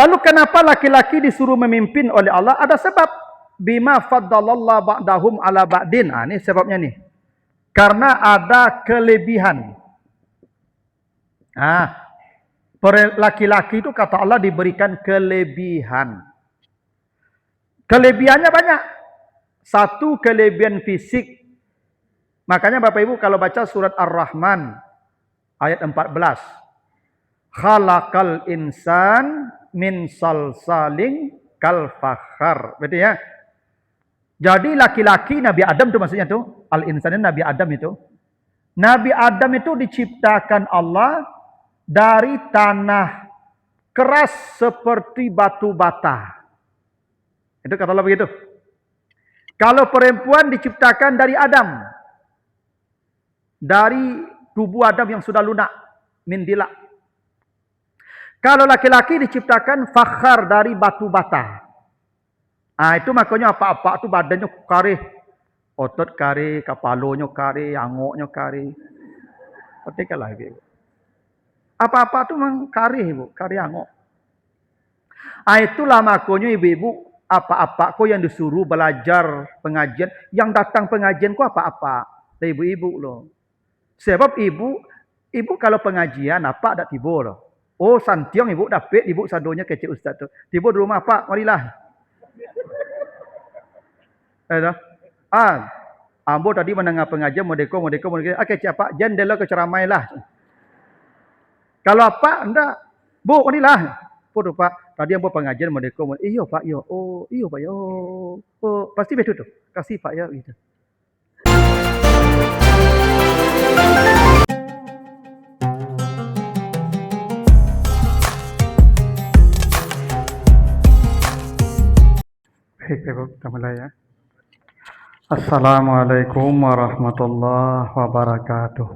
Lalu kenapa laki-laki disuruh memimpin oleh Allah? Ada sebab. Bima faddalallah ba'dahum ala ba'din. Ini sebabnya nih. Karena ada kelebihan. Laki-laki itu kata Allah diberikan kelebihan. Kelebihannya banyak. Satu, kelebihan fisik. Makanya Bapak Ibu kalau baca surat Ar-Rahman ayat 14. Khalaqal insan min salsalin kal fakhar. Berarti ya. Jadi laki-laki Nabi Adam itu maksudnya tuh. Al-insan Nabi Adam itu. Nabi Adam itu diciptakan Allah dari tanah keras seperti batu bata. Itu kata Allah begitu. Kalau perempuan diciptakan dari Adam. Dari tubuh Adam yang sudah lunak. Min dila. Kalau laki-laki diciptakan fakhar dari batu bata. Itu makanya apa-apa itu badannya karih. Otot karih, kepalanya karih, angoknya karih. Perhatikanlah ibu. Apa-apa itu memang karih ibu, karih angok. Itulah makanya ibu-ibu, apa-apa kau yang disuruh belajar pengajian, yang datang pengajian kau apa-apa. Ibu-ibu loh. Sebab ibu kalau pengajian apa ada tiba loh. Oh, santiong ibu dapat, ibu sadonya kecil ustaz tu. Tiba di rumah Pak, marilah. Ambo tadi mendengar pengajian modeko. Okey, Pak, jendela ke ceramailah. Kalau apa, enggak. Bu, marilah. Podo Pak, tadi ambo pengajian modeko. Iyo Pak, yo. Oh, iyo Pak, yo. Oh, pasti betul tu. Kasih Pak ya gitu. Baik, kita mulai ya. Assalamualaikum warahmatullahi wabarakatuh.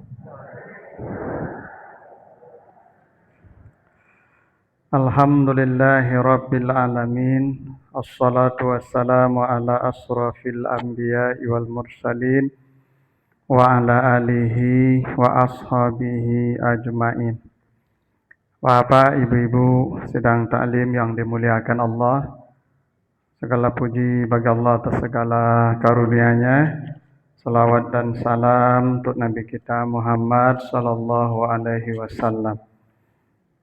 Alhamdulillahi rabbil alamin. Assalatu wassalamu ala asrafil anbiya'i wal mursalin wa ala alihi wa ashabihi ajmain. Bapak, ibu-ibu sedang taklim yang dimuliakan Allah. Segala puji bagi Allah atas segala karunia-Nya. Salawat dan salam untuk Nabi kita Muhammad sallallahu alaihi wasallam.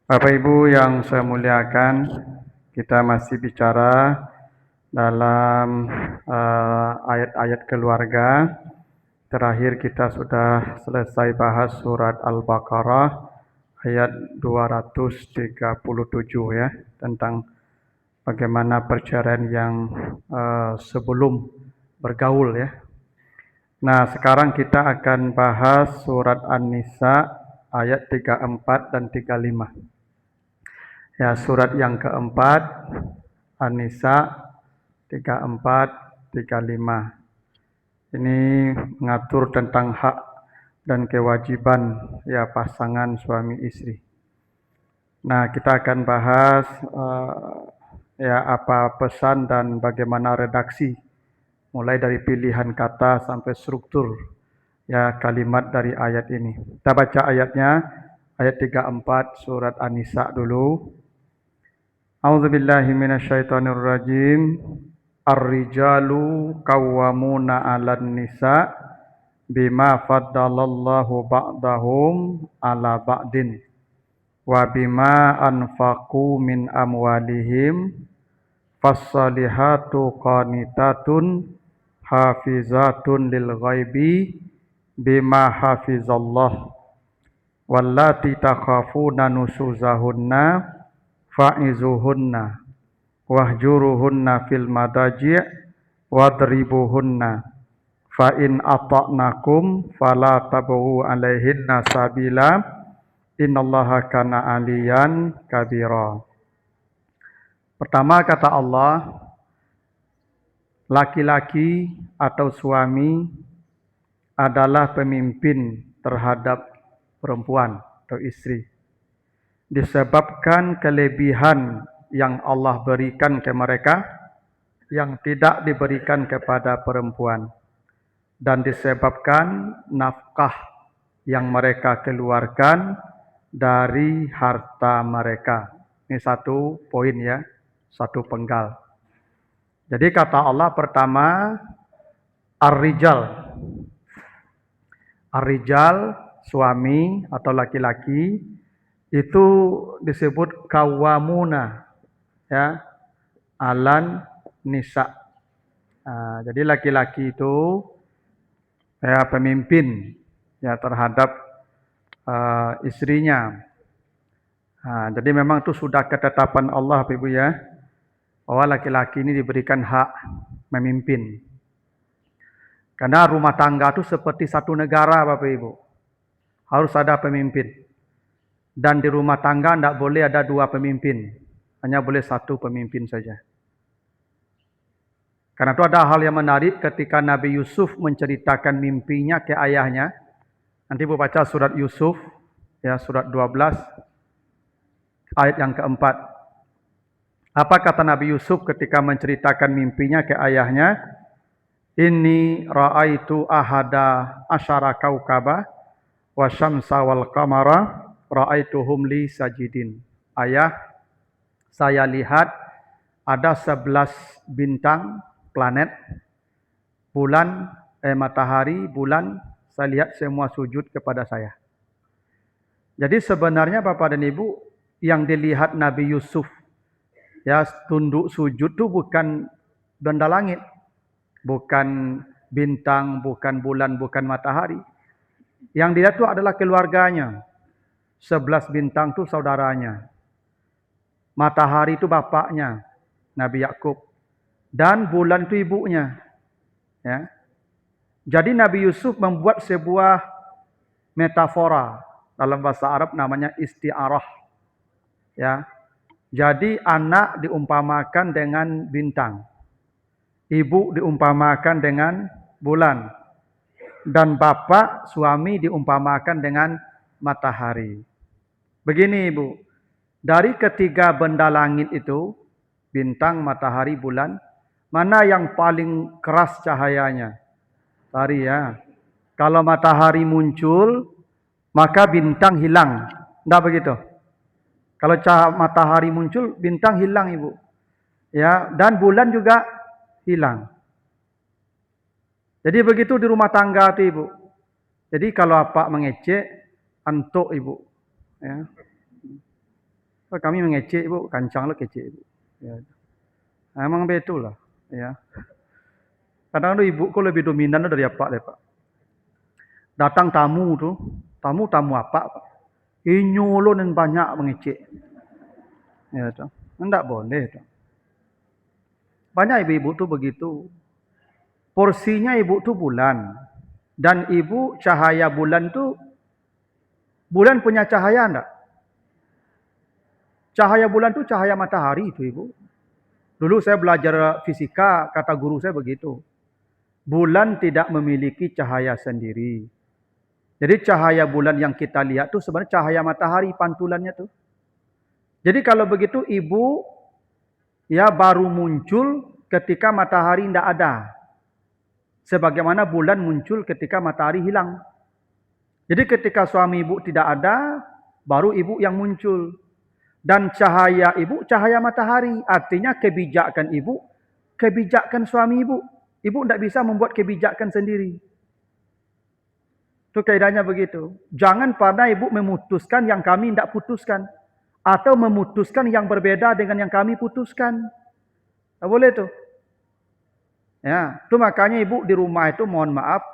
Bapak Ibu yang saya muliakan, kita masih bicara dalam ayat-ayat keluarga. Terakhir kita sudah selesai bahas surat Al-Baqarah ayat 237 ya, tentang bagaimana perceraian yang sebelum bergaul ya. Nah, sekarang kita akan bahas surat An-Nisa ayat 34 dan 35. Ya, surat yang keempat, An-Nisa 34, 35. Ini mengatur tentang hak dan kewajiban ya pasangan suami istri. Nah, kita akan bahas apa pesan dan bagaimana redaksi, mulai dari pilihan kata sampai struktur ya kalimat dari ayat ini. Kita baca ayatnya, ayat 34 surat An-Nisa dulu. A'udzubillahi minasyaitonirrajim. Ar-rijalu qawwamuna 'alan nisa bima faddalallahu ba'dahum 'ala ba'din wa bima anfaqu min amwalihim fassalihatu qanitatun hafizatun lil ghaibi bima hafizallah wallati takhafuna nusuzahunna fa'izuhunna wahjuruhunna fil madaji' wadribuhunna fa in ata'nakum fala tabghu 'alaihinna sabila innallaha kana 'aliyan kabira. Pertama kata Allah, laki-laki atau suami adalah pemimpin terhadap perempuan atau istri. Disebabkan kelebihan yang Allah berikan ke mereka yang tidak diberikan kepada perempuan, dan disebabkan nafkah yang mereka keluarkan dari harta mereka. Ini satu poin ya, satu penggal. Jadi kata Allah pertama, ar-rijal. Ar-rijal, suami atau laki-laki, itu disebut kawamuna, ya, alan nisa. Jadi laki-laki itu ya pemimpin ya terhadap istrinya. Jadi memang itu sudah ketetapan Allah, Ibu ya, bahwa laki-laki ini diberikan hak memimpin. Karena rumah tangga itu seperti satu negara, Bapak Ibu. Harus ada pemimpin. Dan di rumah tangga tidak boleh ada dua pemimpin. Hanya boleh satu pemimpin saja. Karena itu ada hal yang menarik ketika Nabi Yusuf menceritakan mimpinya ke ayahnya. Nanti Ibu baca surat Yusuf, ya surat 12, ayat yang keempat. Apa kata Nabi Yusuf ketika menceritakan mimpinya ke ayahnya? Inni ra'aitu ahada asyara kaukaba wa syamsa wal qamara ra'aituhum li sajidin. Ayah, saya lihat ada 11 bintang, planet, bulan, matahari, bulan, saya lihat semua sujud kepada saya. Jadi sebenarnya Bapak dan Ibu, yang dilihat Nabi Yusuf ya tunduk sujud itu bukan benda langit, bukan bintang, bukan bulan, bukan matahari. Yang dilihat itu adalah keluarganya. 11 bintang itu saudaranya. Matahari itu bapaknya, Nabi Yakub. Dan bulan itu ibunya. Ya. Jadi Nabi Yusuf membuat sebuah metafora. Dalam bahasa Arab namanya isti'arah. Ya. Jadi anak diumpamakan dengan bintang. Ibu diumpamakan dengan bulan. Dan bapak, suami diumpamakan dengan matahari. Begini Ibu. Dari ketiga benda langit itu, bintang, matahari, bulan, mana yang paling keras cahayanya? Matahari ya. Kalau matahari muncul, maka bintang hilang. Tidak begitu? Kalau cahaya matahari muncul, bintang hilang Ibu. Ya, dan bulan juga hilang. Jadi begitu di rumah tangga itu Ibu. Jadi kalau apa mengecek, antuk Ibu. Ya. Kalau kami mengecek Ibu, kancang lo kecek Ibu. Ya. Emang betul lah. Ya. Kadang-kadang ibu kok lebih dominan dari apa deh Pak. Datang tamu tuh, tamu apa Pak? Nyolon dan banyak mengecek. Ya tuh, enggak boleh tuh. Banyak ibu-ibu tuh begitu. Porsinya ibu tuh bulan. Dan ibu cahaya bulan tuh, bulan punya cahaya enggak? Cahaya bulan tuh cahaya matahari itu Ibu. Dulu saya belajar fisika, kata guru saya begitu. Bulan tidak memiliki cahaya sendiri. Jadi cahaya bulan yang kita lihat tuh sebenarnya cahaya matahari pantulannya tuh. Jadi kalau begitu ibu ya baru muncul ketika matahari tidak ada. Sebagaimana bulan muncul ketika matahari hilang. Jadi ketika suami ibu tidak ada, baru ibu yang muncul. Dan cahaya ibu cahaya matahari. Artinya kebijakan ibu, kebijakan suami ibu. Ibu tidak bisa membuat kebijakan sendiri. Itu kaidahnya begitu. Jangan pernah ibu memutuskan yang kami tidak putuskan. Atau memutuskan yang berbeda dengan yang kami putuskan. Tak boleh tuh. Ya, itu makanya ibu di rumah itu mohon maaf.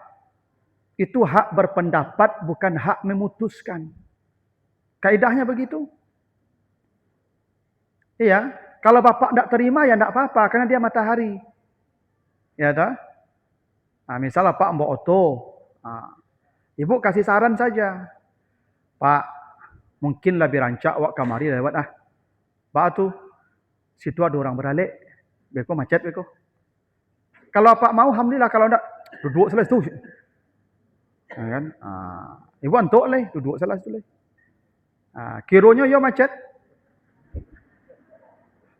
Itu hak berpendapat bukan hak memutuskan. Kaidahnya begitu. Iya. Kalau bapak tidak terima ya tidak apa-apa. Karena dia matahari. Ya tak? Nah, misal Pak Mbok Oto. Nah, ibu kasih saran saja. Pak, mungkin lebih rancak wak kamari lewat ah. Pak tuh, situ ada orang beralik. Beko macet beko. Kalau Pak mau, alhamdulillah. Kalau enggak, duduk salah situ. Nah, kan? Ibu antuk lah, duduk salah situ lah. Kironya yo macet.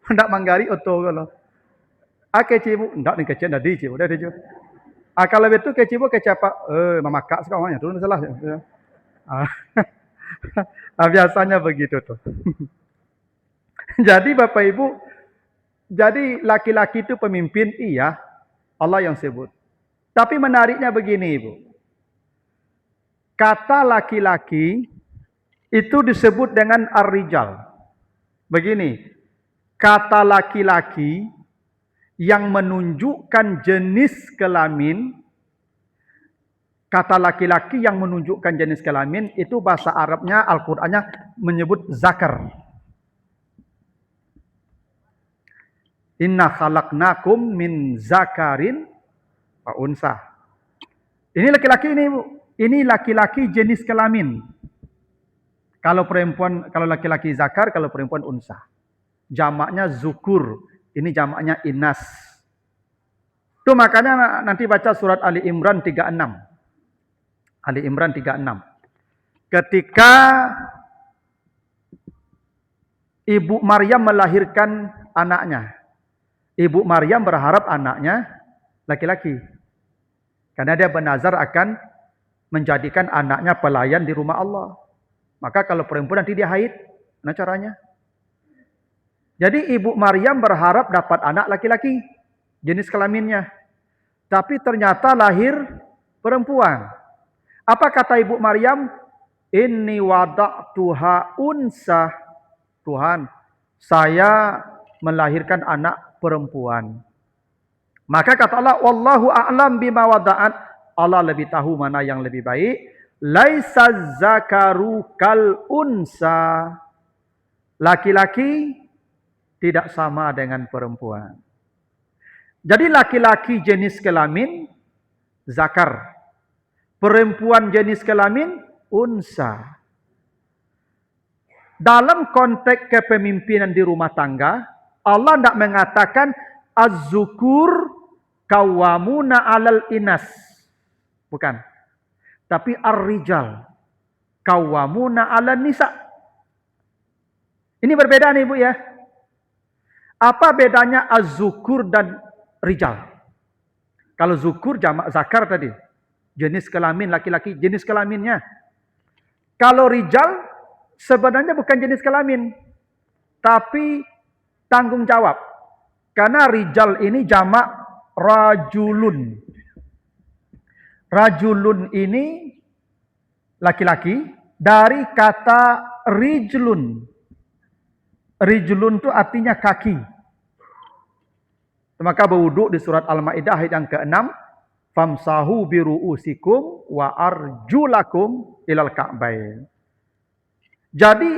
Hendak manggari Oto kalau. Kecik ibu, enggak nih kecik tadi cibu, dah cibu. Kalau betul kecik ibu kecik apa? Memakak sekarang turun salah. Biasanya begitu tuh. Jadi Bapak Ibu, jadi laki-laki itu pemimpin, iya, Allah yang sebut. Tapi menariknya begini Ibu. Kata laki-laki itu disebut dengan ar-rijal. Begini, kata laki-laki yang menunjukkan jenis kelamin, kata laki-laki yang menunjukkan jenis kelamin itu bahasa Arabnya, Al-Qur'annya menyebut zakar. Inna khalaqnakum min zakarin wa unsa. Ini laki-laki ini, Bu. Ini laki-laki jenis kelamin. Kalau perempuan, kalau laki-laki zakar, kalau perempuan unsa. Jamaknya zukur. Ini jamaknya inas. Itu makanya nanti baca surat Ali Imran 36. Ali Imran 36. Ketika Ibu Maryam melahirkan anaknya. Ibu Maryam berharap anaknya laki-laki. Karena dia bernazar akan menjadikan anaknya pelayan di rumah Allah. Maka kalau perempuan nanti dia haid. Mana caranya? Jadi Ibu Maryam berharap dapat anak laki-laki. Jenis kelaminnya. Tapi ternyata lahir perempuan. Apa kata Ibu Maryam? Inni wada'tuha unsa. Tuhan, saya melahirkan anak perempuan. Maka kata Allah, wallahu a'lam bima wada'at. Allah lebih tahu mana yang lebih baik. Laisa zakaru kal unsa. Laki-laki tidak sama dengan perempuan. Jadi laki-laki jenis kelamin zakar. Perempuan jenis kelamin unsa. Dalam konteks kepemimpinan di rumah tangga, Allah tidak mengatakan az-zukur kawamuna 'alal inas. Bukan. Tapi ar-rijal kawamuna 'alan nisa. Ini berbeda nih Bu ya. Apa bedanya az-zukur dan rijal? Kalau zukur jamak zakar tadi. Jenis kelamin laki-laki, jenis kelaminnya. Kalau rijal sebenarnya bukan jenis kelamin. Tapi tanggung jawab. Karena rijal ini jamak rajulun. Rajulun ini laki-laki dari kata rijlun. Rijlun itu artinya kaki. Maka berwuduk di surat Al-Maidah ayat yang ke-6, famsahu biru'usikum wa arjulakum ilal ka'bain. Jadi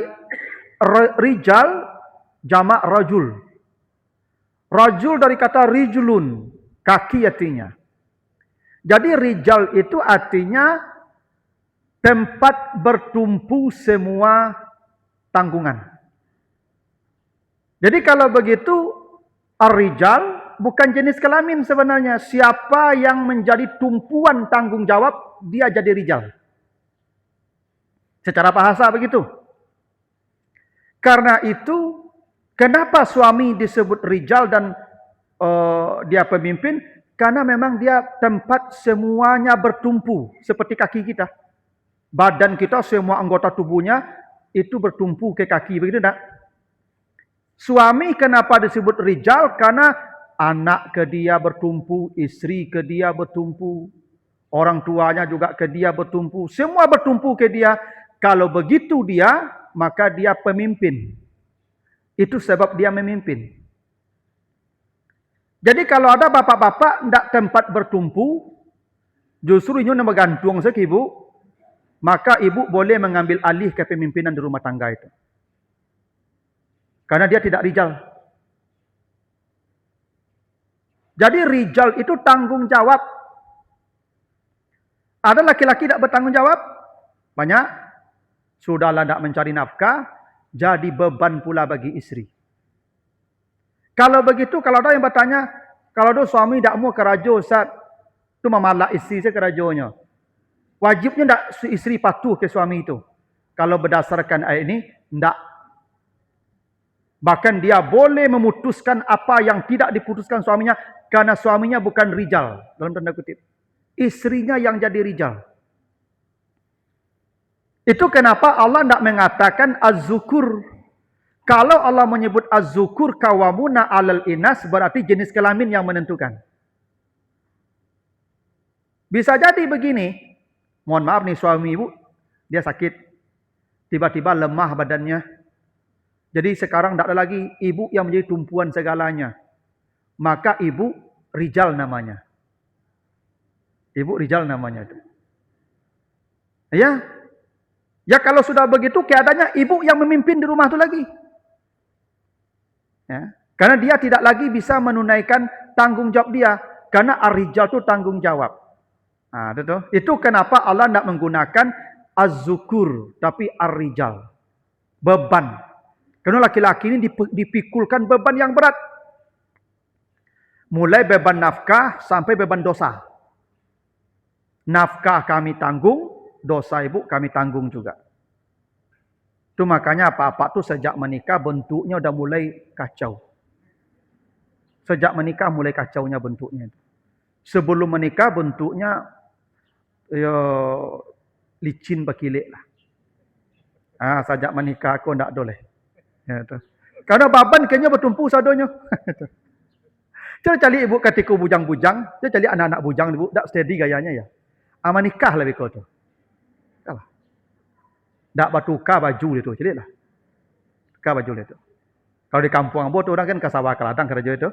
rijal jamak rajul. Rajul dari kata rijlun, kaki artinya. Jadi rijal itu artinya tempat bertumpu semua tanggungan. Jadi kalau begitu ar-rijal bukan jenis kelamin sebenarnya. Siapa yang menjadi tumpuan tanggung jawab, dia jadi rijal. Secara bahasa begitu. Karena itu, kenapa suami disebut rijal dan dia pemimpin? Karena memang dia tempat semuanya bertumpu. Seperti kaki kita. Badan kita, semua anggota tubuhnya, itu bertumpu ke kaki. Begitu tak? Suami kenapa disebut rijal? Karena anak ke dia bertumpu, istri ke dia bertumpu, orang tuanya juga ke dia bertumpu, semua bertumpu ke dia. Kalau begitu dia, maka dia pemimpin. Itu sebab dia memimpin. Jadi kalau ada bapak-bapak tidak tempat bertumpu, justru ini bergantung sekali ibu, maka ibu boleh mengambil alih kepemimpinan di rumah tangga itu. Karena dia tidak rijal. Jadi rijal itu tanggung jawab. Ada laki-laki tidak bertanggung jawab? Banyak. Sudahlah tidak mencari nafkah, jadi beban pula bagi istri. Kalau begitu, kalau ada yang bertanya, kalau ada suami tidak mau keraja, Ustaz, itu memalak istri saya kerajanya. Wajibnya tidak istri patuh ke suami itu. Kalau berdasarkan ayat ini, tidak. Bahkan dia boleh memutuskan apa yang tidak diputuskan suaminya, karena suaminya bukan rijal, dalam tanda kutip. Istrinya yang jadi rijal. Itu kenapa Allah tidak mengatakan az-zukur. Kalau Allah menyebut az-zukur kawamuna alal inas, berarti jenis kelamin yang menentukan. Bisa jadi begini, mohon maaf nih suami ibu, dia sakit, tiba-tiba lemah badannya. Jadi sekarang tidak ada lagi ibu yang menjadi tumpuan segalanya. Maka ibu rijal namanya. Ibu rijal namanya itu. Ya. Ya kalau sudah begitu keadaannya ibu yang memimpin di rumah itu lagi. Ya. Karena dia tidak lagi bisa menunaikan tanggung jawab dia. Karena ar-rijal itu tanggung jawab. Nah, itu kenapa Allah tidak menggunakan az-zukur, tapi ar-rijal. Beban. Karena laki-laki ini dipikulkan beban yang berat. Mulai beban nafkah sampai beban dosa. Nafkah kami tanggung, dosa ibu kami tanggung juga. Itu makanya apa-apa tuh sejak menikah bentuknya udah mulai kacau. Sejak menikah mulai kacaunya bentuknya. Sebelum menikah bentuknya ya, licin berkilik lah. Sejak menikah aku tidak boleh. Ya, karena baban kayaknya bertumpu sadonya. Coba cari ibu ketika bujang-bujang, dia cari anak-anak bujang ibu, tak steady gayanya ya. Nikah lebih kau tu. Kalah. Tak bertukar baju itu, jadi lah. Tukar baju itu. Kalau di kampung ambo tu orang kan ke sawah ke ladang kerja itu.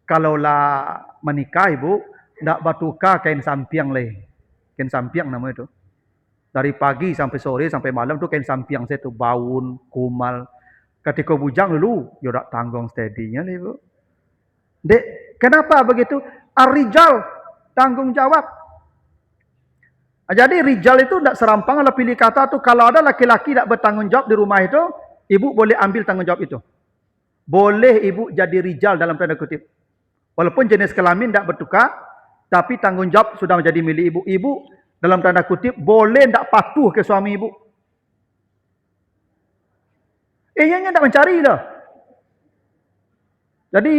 Kalau lah menikah ibu, tak bertukar kain sampiang leh. Kain sampiang nama itu. Dari pagi sampai sore sampai malam tu kain sampiang saya tu baun, kumal. Ketika bujang dulu, ya tak tanggung steady-nya lah ibu. Dek, kenapa begitu? Ar-rijal, tanggung jawab. Jadi rijal itu tidak serampang lah pilih kata tu. Kalau ada laki-laki tak bertanggung jawab di rumah itu, ibu boleh ambil tanggung jawab itu. Boleh ibu jadi rijal dalam tanda kutip. Walaupun jenis kelamin tak bertukar, tapi tanggung jawab sudah menjadi milik ibu. Ibu dalam tanda kutip boleh tak patuh ke suami ibu. Ianya tak mencari lah. Jadi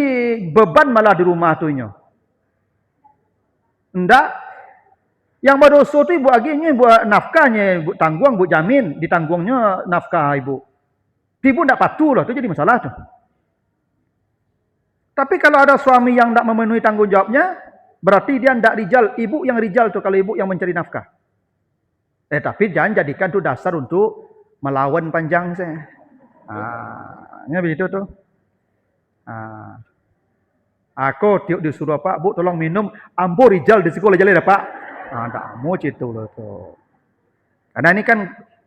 beban malah di rumah tu nya. Ndak. Yang berdosa tu ibu aginya buat nafkahnya, ibu tanggung, ibu jamin, ditanggungnya nafkah ibu. Ibu ndak patuh lah, tu jadi masalah tu. Tapi kalau ada suami yang ndak memenuhi tanggung jawabnya, berarti dia ndak rijal, ibu yang rijal tu kalau ibu yang mencari nafkah. Tapi jangan jadikan tu dasar untuk melawan panjang saya. Ini begitu tu. Aku tiap disuruh Pak, Bu tolong minum ambo rijal di sekolah jalan Pak. Tak mau citu loh tu. Karena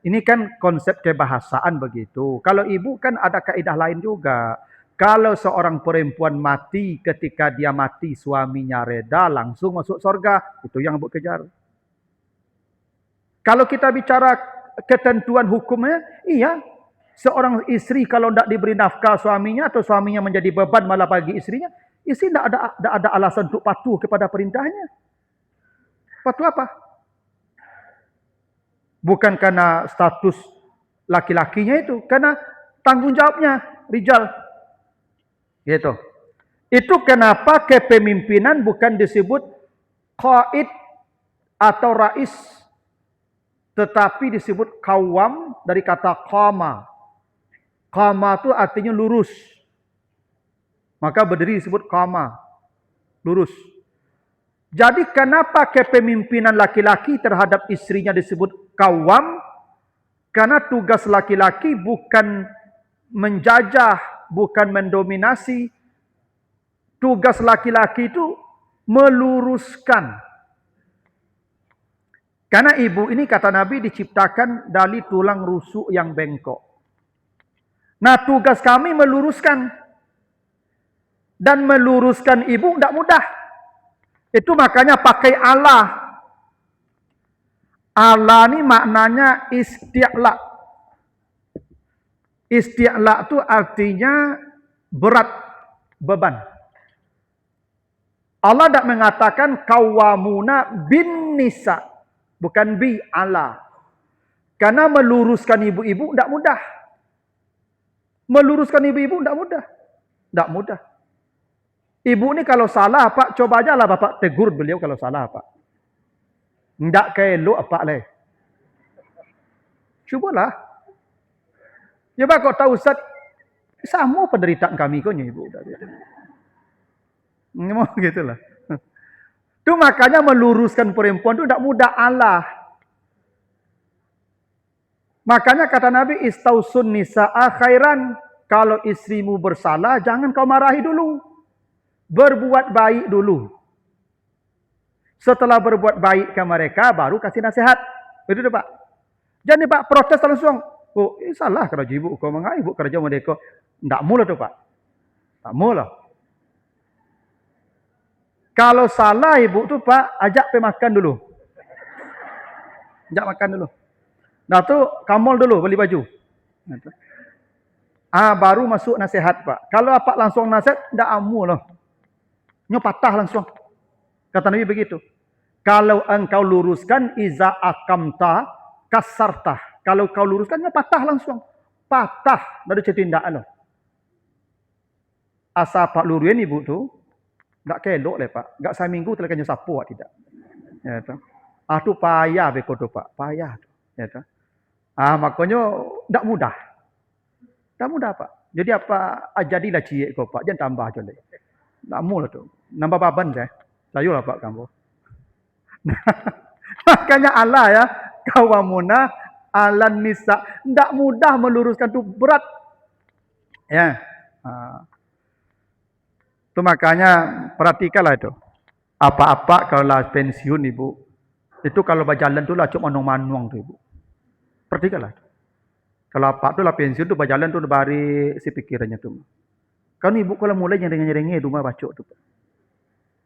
ini kan konsep kebahasaan begitu. Kalau ibu kan ada kaidah lain juga. Kalau seorang perempuan mati ketika dia mati suaminya reda langsung masuk surga, itu yang ibu kejar. Kalau kita bicara ketentuan hukumnya, iya. Seorang istri kalau tidak diberi nafkah suaminya atau suaminya menjadi beban malah bagi istrinya, istri tidak ada alasan untuk patuh kepada perintahnya. Patuh apa? Bukan karena status laki-lakinya itu, karena tanggung jawabnya, rijal. Gitu. Itu kenapa kepemimpinan bukan disebut qaid atau rais, tetapi disebut qawam dari kata qama. Qama itu artinya lurus. Maka berdiri disebut qama, lurus. Jadi kenapa kepemimpinan laki-laki terhadap istrinya disebut qawam? Karena tugas laki-laki bukan menjajah, bukan mendominasi. Tugas laki-laki itu meluruskan. Karena ibu ini kata Nabi diciptakan dari tulang rusuk yang bengkok. Nah tugas kami meluruskan. Dan meluruskan ibu tidak mudah. Itu makanya pakai Allah. Allah ni maknanya isti'la. Isti'la itu artinya berat, beban. Allah tidak mengatakan qawwamuna bin nisa. Bukan bi Allah. Karena meluruskan ibu-ibu tidak mudah. Meluruskan ibu-ibu tidak mudah. Tidak mudah. Ibu ni kalau salah, Pak, coba aja lah Bapak tegur beliau kalau salah, Pak. Tidak kelok apa leh. Cubalah. Coba kau tahu Ustaz, Sama penderitaan kami konya ibu. Memang gitulah. Itu makanya meluruskan perempuan itu tidak mudah Allah. Makanya kata Nabi, istausun nisa'a khairan. Kalau istrimu bersalah, jangan kau marahi dulu. Berbuat baik dulu. Setelah berbuat baik ke mereka, baru kasih nasihat. Betul Pak? Jangan Pak protes langsung. Oh, salah kerja ibu. Kau mengai ibu kerja mereka. Tak mula tu Pak. Tak mula. Kalau salah ibu tu Pak, ajak pergi makan dulu. Ajak makan dulu. Nah tu kamol dulu beli baju. Baru masuk nasihat Pak. Kalau apa langsung nasihat, tak amu lah. Nyo patah langsung. Kata Nabi begitu. Kalau engkau luruskan, iza akamta kasartah. Kalau kau luruskan, nyo patah langsung. Patah dari cetindak lo. Asa Pak luruin ibu tu, tak kelok le Pak. Tak seminggu telah kena sapu tidak. Ya tu. Tu payah beko tu Pak. Payah tu. Ya tu. Makanya tak mudah. Tak mudah Pak. Jadi apa jadilah ciek kau Pak. Jangan tambah je le. Tak mula tu. Nambah baban saya. Sayulah Pak kamu. Makanya Allah ya, kawamuna alan nisa. Tak mudah meluruskan tu, berat. Ya. Itu makanya perhatikanlah itu. Apa-apa kalau lah pensiun ibu, itu kalau berjalan tu lah cuma manung-manung tu ibu. Perhatikanlah. Kalau apa tu lah pensiun tu berjalan tu bari si pikirannya tu. Kan ibu kalau mulai nyering-nyeringi rumah bacok tu.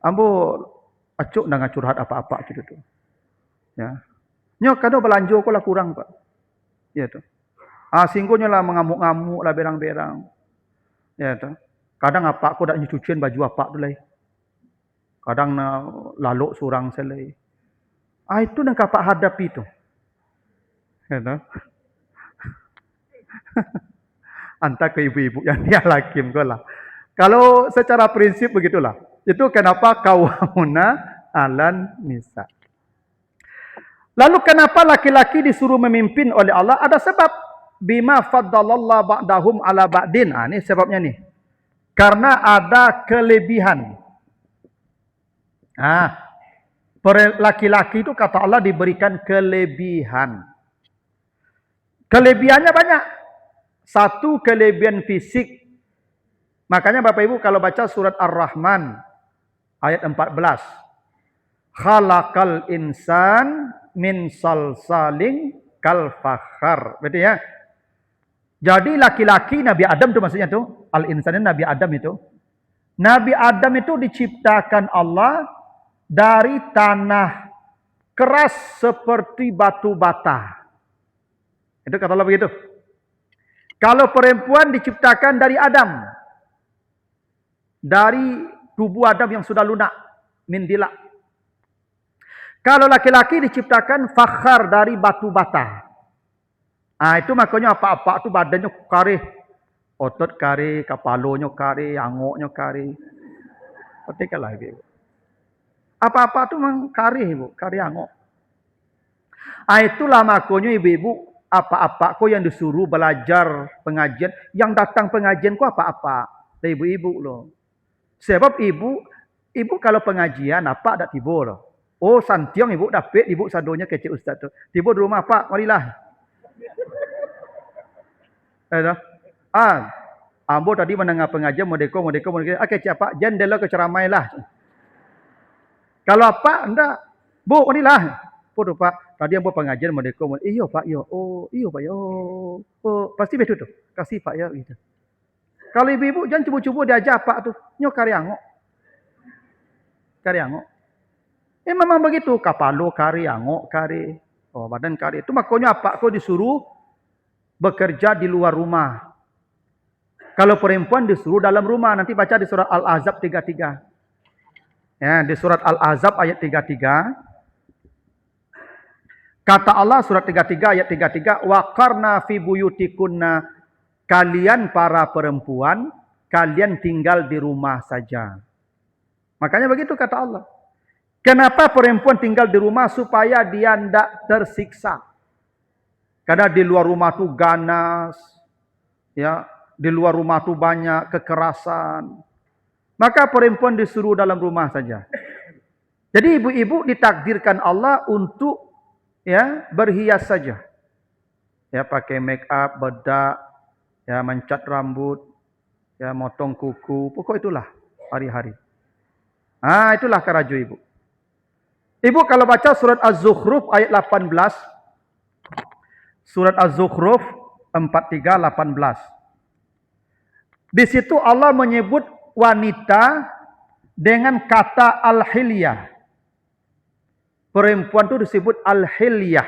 Ambo acuk dengan curhat apa-apa gitu tu. Ya. Nyo kadang belanja ko lah kurang Pak. Ya tu. Singgonya lah mengamuk-ngamuk lah berang-berang. Ya tu. Kadang apa aku dak nyucian baju apa tu lai. Kadang na laluk surang selai. Itu yang kapak hadapi tu. Ya tu. Antara ke ibu-ibu yang dia lakim ko lah. Kalau secara prinsip begitulah. Itu kenapa kawamuna alan nisa. Lalu kenapa laki-laki disuruh memimpin oleh Allah? Ada sebab. Bima faddalallah ba'dahum ala ba'din. Ini sebabnya nih. Karena ada kelebihan. Laki-laki itu kata Allah diberikan kelebihan. Kelebihannya banyak. Satu kelebihan fisik. Makanya Bapak Ibu kalau baca surat Ar-Rahman ayat 14. Khalaqal insan min salsalin kal fakhar. Betul ya? Jadi laki-laki Nabi Adam itu maksudnya tu. Al-insan Nabi Adam itu. Nabi Adam itu diciptakan Allah dari tanah keras seperti batu bata. Itu kata Allah begitu. Kalau perempuan diciptakan dari Adam. Dari tubuh Adam yang sudah lunak. Min dilak. Kalau laki-laki diciptakan fakhar dari batu bata. Itu makanya apa-apa tu badannya karih. Otot karih, kepalanya karih, angoknya karih. Perhatikanlah ibu. Apa-apa tu memang karih ibu, karih angok. Itulah makanya ibu-ibu, apa-apa kau yang disuruh belajar pengajian, yang datang pengajian kau apa-apa. Dari ibu-ibu loh. Sebab ibu kalau pengajian apa ada tiba loh. Oh santiang ibu dapat, ibu sadonya kecil ustaz tu. Tiba di rumah Pak, marilah. Ambo tadi mendengar pengajian modeko. Kecil Pak, jendela ke ceramai lah. Kalau apa, enggak. Bu, marilah. Podo Pak, tadi ambo pengajian modeko. Iyo Pak, yo. Oh, iyo Pak, yo. Oh, pasti betul tu. Kasih Pak ya gitu. Kalau ibu-ibu jangan cubu-cubu diajak Pak tu. Nyo karyangok. Memang begitu. Kapalo kari, angok kari. Oh, badan kari. Itu makanya apa kau disuruh bekerja di luar rumah. Kalau perempuan disuruh dalam rumah. Nanti baca di surat Al-Ahzab 33. Ya, di surat Al-Ahzab ayat 33. Kata Allah surat 33 ayat 33. Waqarna fi buyutikunna. Kalian para perempuan. Kalian tinggal di rumah saja. Makanya begitu kata Allah. Kenapa perempuan tinggal di rumah? Supaya dia tidak tersiksa. Karena di luar rumah tu ganas. Ya, Di luar rumah tu banyak kekerasan. Maka perempuan disuruh dalam rumah saja. Jadi ibu-ibu ditakdirkan Allah untuk ya berhias saja. Ya pakai make up, bedak, ya mencat rambut, ya motong kuku, pokok itulah hari-hari. Itulah keraju ibu. Ibu kalau baca surat Az-Zukhruf ayat 18. Surat Az-Zukhruf 43:18. Di situ Allah menyebut wanita dengan kata al-hilyah. Perempuan itu disebut al-hilyah.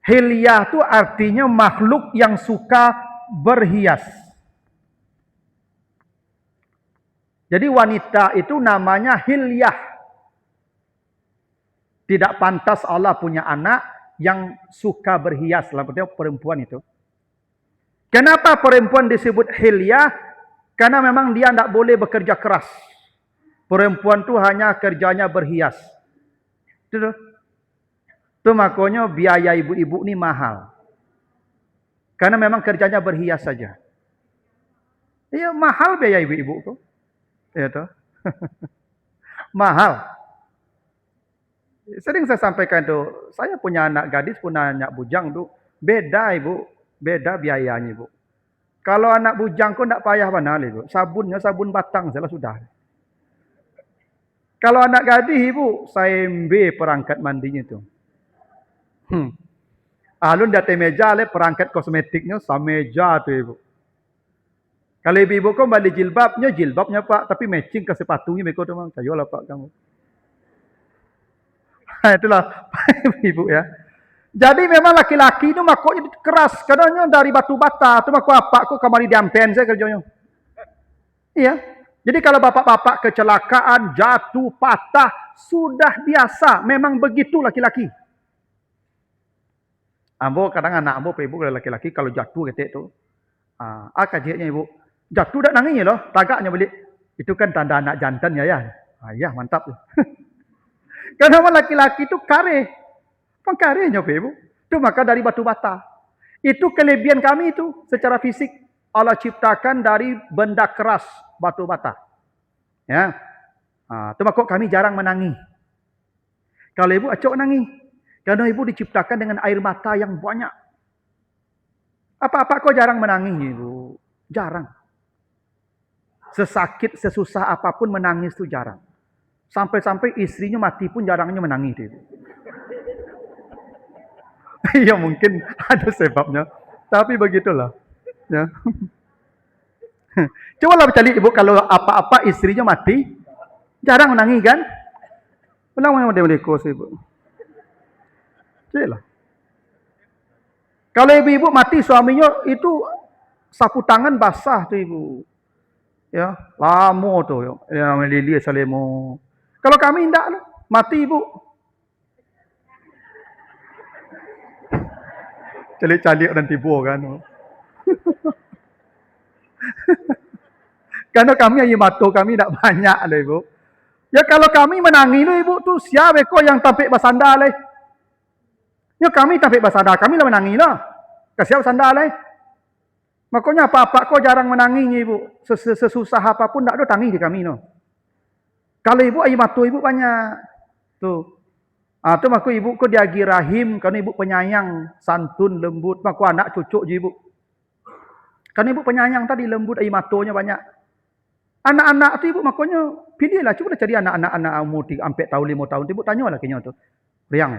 Hilyah itu artinya makhluk yang suka berhias. Jadi wanita itu namanya hilyah. Tidak pantas Allah punya anak yang suka berhias. Maksudnya perempuan itu. Kenapa perempuan disebut hilyah? Karena memang dia tidak boleh bekerja keras. Perempuan itu hanya kerjanya berhias. Itu makanya biaya ibu-ibu ini mahal. Karena memang kerjanya berhias saja. Iya, mahal biaya ibu-ibu tuh. Iya tuh. Mahal. Sering saya sampaikan tuh, saya punya anak gadis, punya anak bujang tuh, beda ibu, beda biayanya ibu. Kalau anak bujang kok tidak payah benar ibu, sabunnya sabun batang saja sudah. Kalau anak gadis ibu, saembe perangkat mandinya tuh. Alun di atas meja le perangkat kosmetiknya sameja tuh ibu. Kalau ibu-ibu kok balik jilbabnya pak, tapi matching ke sepatunya mereka tuh mang, kayolah pak kamu. Itulah ibu ya. Jadi memang laki-laki itu makanya keras, kadangnya dari batu bata, tu makku apa kok kamari diampen saya kerjanya. Iya. Jadi kalau bapak-bapak kecelakaan, jatuh, patah, sudah biasa. Memang begitu laki-laki. Ambo kadang anak ambo ibu kalau laki-laki kalau jatuh ketik tu. Kajiannya ibu. Jatuh dak nangis loh, tagaknya balik. Itu kan tanda anak jantan ya. Ya mantap. Karena laki-laki itu kare. Pengkarenya ibu. Itu maka dari batu bata. Itu kelebihan kami itu secara fisik. Allah ciptakan dari benda keras, batu bata. Ya. Itu maka kami jarang menangis. Kalau ibu acok nangis. Karena ibu diciptakan dengan air mata yang banyak. Apa-apa kok jarang menangis ibu. Jarang. Sesakit, sesusah apapun menangis itu jarang. Sampai-sampai istrinya mati pun jarangnya menangis ibu. Iya mungkin ada sebabnya. Tapi begitulah. Ya. Coba lah cari ibu kalau apa-apa istrinya mati. Jarang menangis kan? Pulang model-model kos ibu. Lah. Kalau ibu-ibu mati suaminya itu sapu tangan basah tuh ibu. Ya, lama tuh ya Lili Salemo. Kalau kami enggak lah, mati ibu. Calik-calik dan tiba kan. Karena kami air mata kami tidak banyak lah ibu. Ya kalau kami menangis lah ibu tuh siapa kok yang tampik basanda lah. Ya kami tampik basanda, kami lah menangis lah. Kasihan basanda lah. Makanya apa-apa kok jarang menangis ibu. Sesusah apapun tak ada tangis di kami no. Kalau ibu air mata ibu banyak. Tuh. Tu maku ibu kok diagi rahim, karena ibu penyayang, santun, lembut. Maku anak cucuk je ibu. Karena ibu penyayang tadi, lembut, air matanya banyak. Anak-anak tu ibu makanya pilihlah, cuba cari anak-anak umur 3 sampai tahun 5 tahun. Ibu tanyalah kayaknya tu. Riang.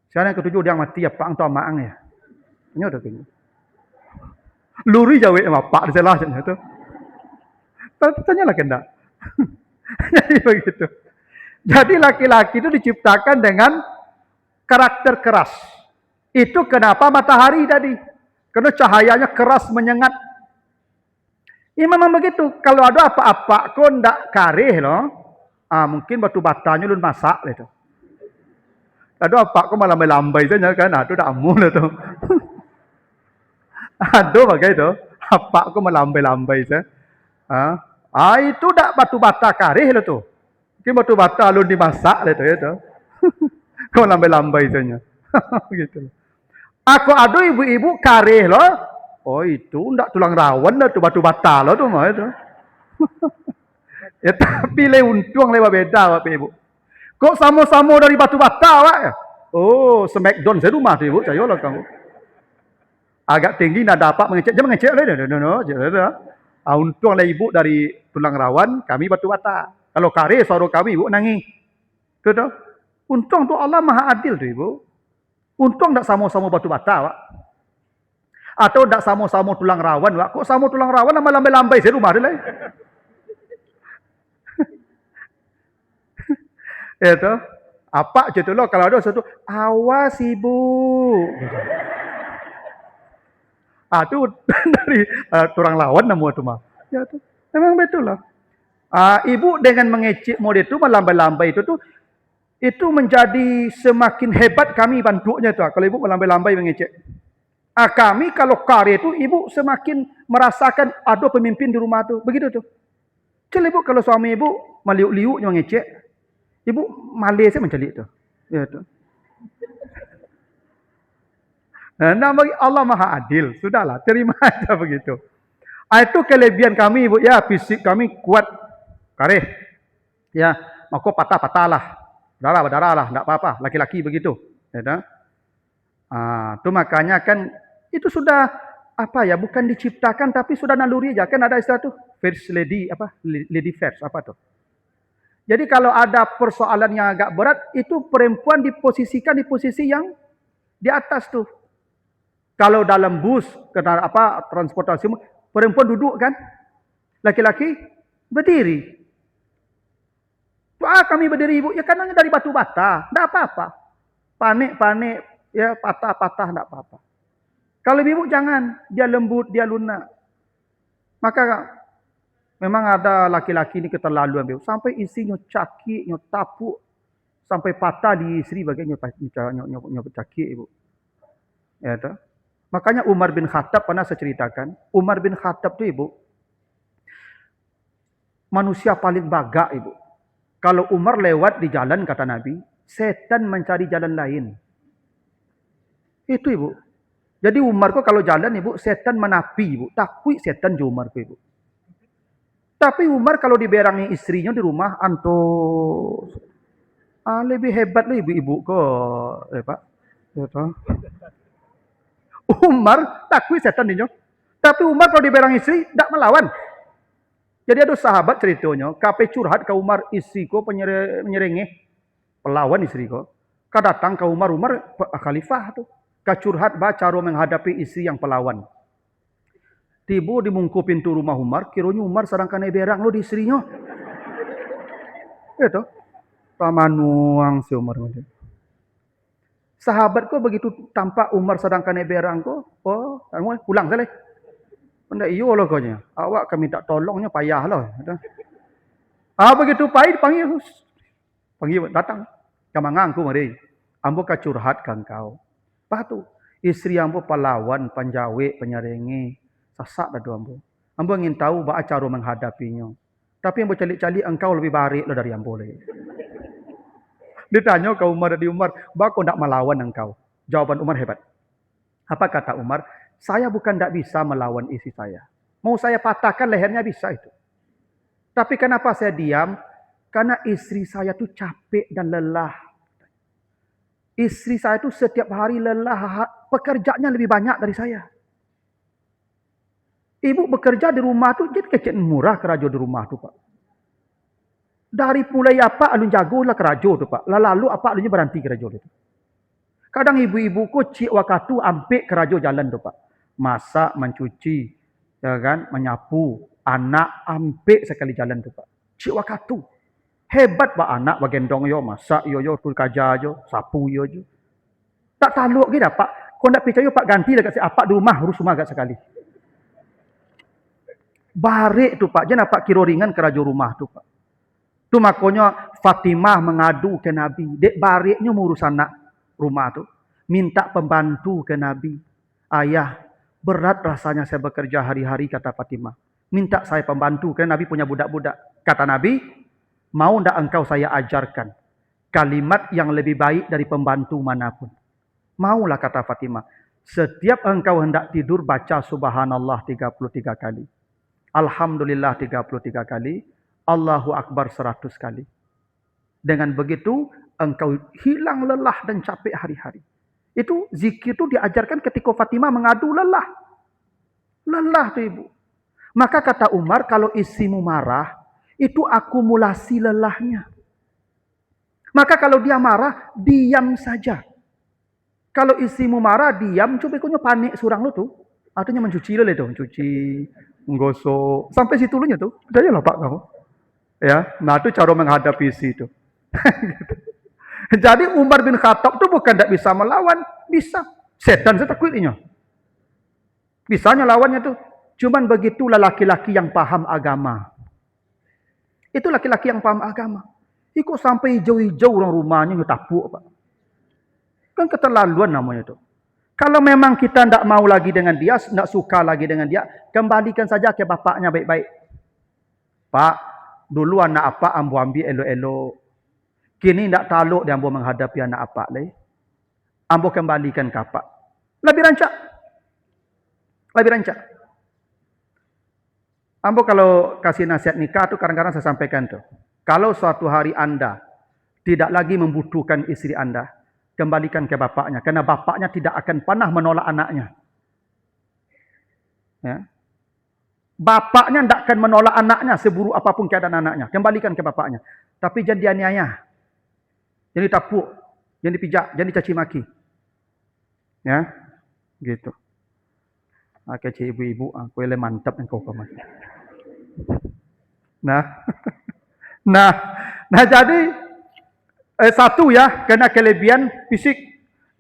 Sekarang yang ketujuh dia mati apa ang tu amaang ya. Tanya tu kayaknya. Luri jawab bapak salah macam tu. Tanyalah kendak. Jadi begitu. Jadi laki-laki itu diciptakan dengan karakter keras. Itu kenapa matahari tadi. Karena cahayanya keras menyengat. Ya memang begitu. Kalau ada apa-apa kok ndak karih loh. Mungkin batu batanya lu masak gitu. Ada apa kok malah melambai saja kan. Itu dah amun lah tu. Ada bagai tu. Apa kok melambai-lambai saja. Itu dak batu bata karih lah tu. Mungkin batu bata lu dimasak lah tu ya tu. Kau lambai-lambai saja. Begitu. Aku ada ibu-ibu karih loh. Oh itu ndak tulang rawan dah tu batu bata lah tu mah itu. Ya tapi untung lewat beda Bapak Ibu. Kok sama-sama dari batu bata Pak ya? Oh, smackdown saya rumah tu Ibu, saya lah kamu. Agak tinggi nak dapat mengecek, jangan mengecek lah. Untung lah Ibu dari tulang rawan, kami batu bata. Kalau kare suara kami Ibu nangis. Tu tu. Untung tu Allah Maha Adil tu Ibu. Untung tak sama-sama batu bata Pak. Atau tak sama-sama tulang rawan Pak. Kok sama tulang rawan nama lambai-lambai saya rumah dia lah. Ya tu. Apa je tu loh kalau ada satu awas Ibu. Tu dari tulang lawan nama tu mah. Ya tu. Memang betul lah. Ibu dengan mengecek model itu melambai-lambai itu menjadi semakin hebat kami bantunya tu. Kalau ibu melambai-lambai mengecek. Kami kalau karya itu ibu semakin merasakan ada pemimpin di rumah tu. Begitu tu. Jadi ibu kalau suami ibu meliuk-liuk mengecek, ibu malai saya mencelik tu. Ya tu. Nah, bagi Allah Maha Adil. Sudahlah, terima aja begitu. Itu kelebihan kami ibu ya, fisik kami kuat. Kareh. Ya, maka patah-patah lah. Berdarah lah, enggak apa-apa. Laki-laki begitu. Ya, tu makanya kan itu sudah apa ya, bukan diciptakan tapi sudah naluri aja. Kan ada istilah tu, first lady apa? Lady first apa tu? Jadi kalau ada persoalan yang agak berat, itu perempuan diposisikan di posisi yang di atas tu. Kalau dalam bus, transportasi, perempuan duduk kan? Laki-laki berdiri. Kami berdiri ibu, ya karena dari batu bata, enggak apa-apa. Panik-panik, ya patah-patah enggak apa-apa. Kalau ibu jangan, dia lembut, dia lunak. Maka memang ada laki-laki ini keterlaluan ibu. Sampai isinya cakik, tapuk, sampai patah di istri bagian nyopot cakik ibu. Ya tu. Makanya Umar bin Khattab pernah saya ceritakan, Umar bin Khattab tu ibu, manusia paling bagak ibu. Kalau Umar lewat di jalan kata Nabi, setan mencari jalan lain. Itu ibu. Jadi Umar kok kalau jalan ibu, setan menapi ibu. Takut setan je Umar ibu. Tapi Umar kalau diberangi istrinya di rumah, lebih hebat lah ibu-ibu kok. Pak. Umar takut setan dia. Tapi Umar kalau diberang istri, tak melawan. Jadi ada sahabat ceritanya, kape curhat ke Umar, istri ko penyerengeh, pelawan istri ko. Datang ke Umar khalifah tu. Curhat cara menghadapi istri yang pelawan. Tiba di mungku pintu rumah Umar, kiranya Umar sedang kena berang lo di istrinya. Itu. Pamanuang si Umar. Sahabat kok begitu tampak Umar sedang kena berang ko, pulang salah. Benda iyo lah kau nya. Awak kami tak tolongnya payah lah. Begitu pahit panggil datang. Kamangangku mari. Ambo ka curhat kan kau. Patu istri ambo pahlawan, panjawe, penyarengi, sasak dah ambo. Ambo ingin tahu ba cara menghadapinya. Tapi ambo calik-calik engkau lebih baik lah dari ambo lagi. Ditanya ke Umar dari Umar, ba kau nak melawan engkau? Jawaban Umar hebat. Apa kata Umar? Saya bukan tak bisa melawan istri saya. Mau saya patahkan lehernya bisa itu. Tapi kenapa saya diam? Karena istri saya tu capek dan lelah. Istri saya tu setiap hari lelah, pekerjaannya lebih banyak dari saya. Ibu bekerja di rumah tu jadi kecil murah kerja di rumah tu Pak. Dari mulai apa alun jagolah kerja tu Pak. Lalu apa alunya berhenti kerja itu. Kadang ibu-ibu ku cik wakatu ampe kerja jalan tu Pak. Masak, mencuci, ya kan, menyapu, anak ampe sekali jalan tu Pak. Cik wakatu. Hebat Pak anak bagendong yo, masak yo tu kerja yo, sapu yo. Tak taluk kita Pak. Kau nak percaya Pak ganti dekat si apa di rumah, urus rumah agak sekali. Barik tu Pak, jangan Pak kira ringan kerja rumah tu Pak. Tu makanya Fatimah mengadu ke Nabi. Dek bariknya ngurus anak rumah tu. Minta pembantu ke Nabi. Ayah, berat rasanya saya bekerja hari-hari kata Fatimah. Minta saya pembantu kerana Nabi punya budak-budak. Kata Nabi, mau ndak engkau saya ajarkan kalimat yang lebih baik dari pembantu manapun. Maulah kata Fatimah. Setiap engkau hendak tidur, baca subhanallah 33 kali. Alhamdulillah 33 kali. Allahu Akbar 100 kali. Dengan begitu, engkau hilang lelah dan capek hari-hari. Itu zikir itu diajarkan ketika Fatimah mengadu lelah. Lelah tu ibu. Maka kata Umar, kalau istrimu marah, itu akumulasi lelahnya. Maka kalau dia marah, diam saja. Kalau istrimu marah, diam, coba kau panik surang lu tuh. Artinya mencuci lu tu, mencuci, menggosok. Sampai situ lu tuh. Udah lah Pak kamu. Ya, nah itu cara menghadapi isi itu. Jadi Umar bin Khattab tuh bukan tidak bisa melawan, bisa. Setan saya takutnya. Bisanya lawannya tuh. Cuman begitulah laki-laki yang paham agama. Itu laki-laki yang paham agama. Ikut sampai hijau-hijau orang rumahnya ngetapuk Pak. Kan keterlaluan namanya itu. Kalau memang kita tidak mau lagi dengan dia, tidak suka lagi dengan dia, kembalikan saja ke bapaknya baik-baik. Pak, dulu anak apa ambo ambil elok-elok. Kini tidak taluk dia ambo menghadapi anak apa lagi. Ambo kembalikan ke apa. Lebih rancak. Lebih rancak. Ambo kalau kasih nasihat nikah tu kadang-kadang saya sampaikan tu. Kalau suatu hari anda tidak lagi membutuhkan istri anda, kembalikan ke bapaknya. Karena bapaknya tidak akan pernah menolak anaknya. Ya. Bapaknya tidak akan menolak anaknya seburuk apapun keadaan anaknya. Kembalikan ke bapaknya. Tapi jangan dianiaya. Jangan ditapuk. Jangan dipijak. Jangan dicaci maki. Ya. Gitu. Oke, cik ibu-ibu. Aku boleh mantap engkau kamu. Nah, jadi satu ya, kena kelebihan fisik.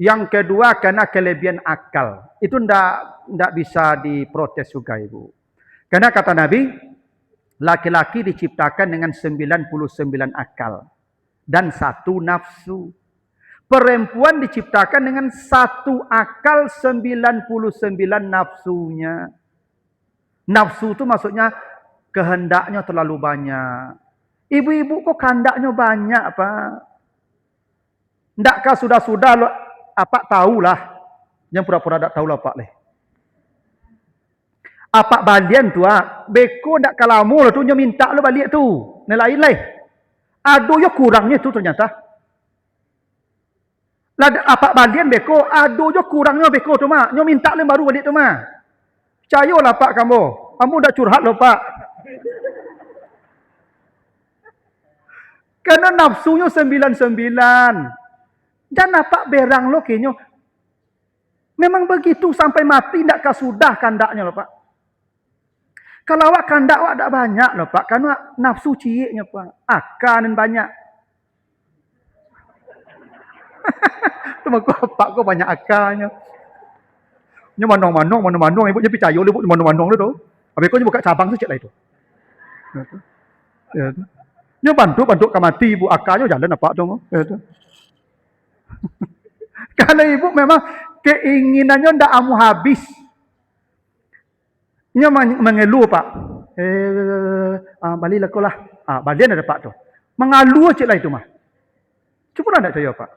Yang kedua, kena kelebihan akal. Itu ndak bisa diprotes juga ibu. Karena kata Nabi, laki-laki diciptakan dengan 99 akal. Dan 1 nafsu. Perempuan diciptakan dengan 1 akal, 99 nafsunya. Nafsu itu maksudnya kehendaknya terlalu banyak. Ibu-ibu kok kehendaknya banyak Pak? Ndakkah sudah-sudah apa tahulah. Yang pura-pura tak tahulah Pak leh. Apa balian tu beko ndak kalamu lah tu nya minta lo balik tu. Nelain leh. Aduh ya kurangnya tu ternyata. Lah apa balian beko, aduh ya kurangnya beko tu mak. Nya minta le baru balik tu mak. Percayalah Pak kamu. Kamu dah curhat lo Pak. Karena nafsunya 99. Dan apa berang lo kayaknya. Memang begitu sampai mati ndakkah sudah kandaknya lo Pak. Kalau awak kandak awak tak banyak loh Pak. Karena nafsu cieknya Pak. Akan banyak. Cuma Pak kau banyak akalnya. Nya manong-manong ibu je percaya ibu manong-manong tu. Habis kau buka cabang tu cek lah itu. Ya tu. Nya bantu ke mati ibu akalnya jalan apa tu. Ya tu. Kalau ibu memang keinginannya ndak amu habis. Nya mengeluh Pak. Balilah kau lah. Balian ada Pak tu. Mengaluh cek lah itu mah. Cukup tak percaya Pak.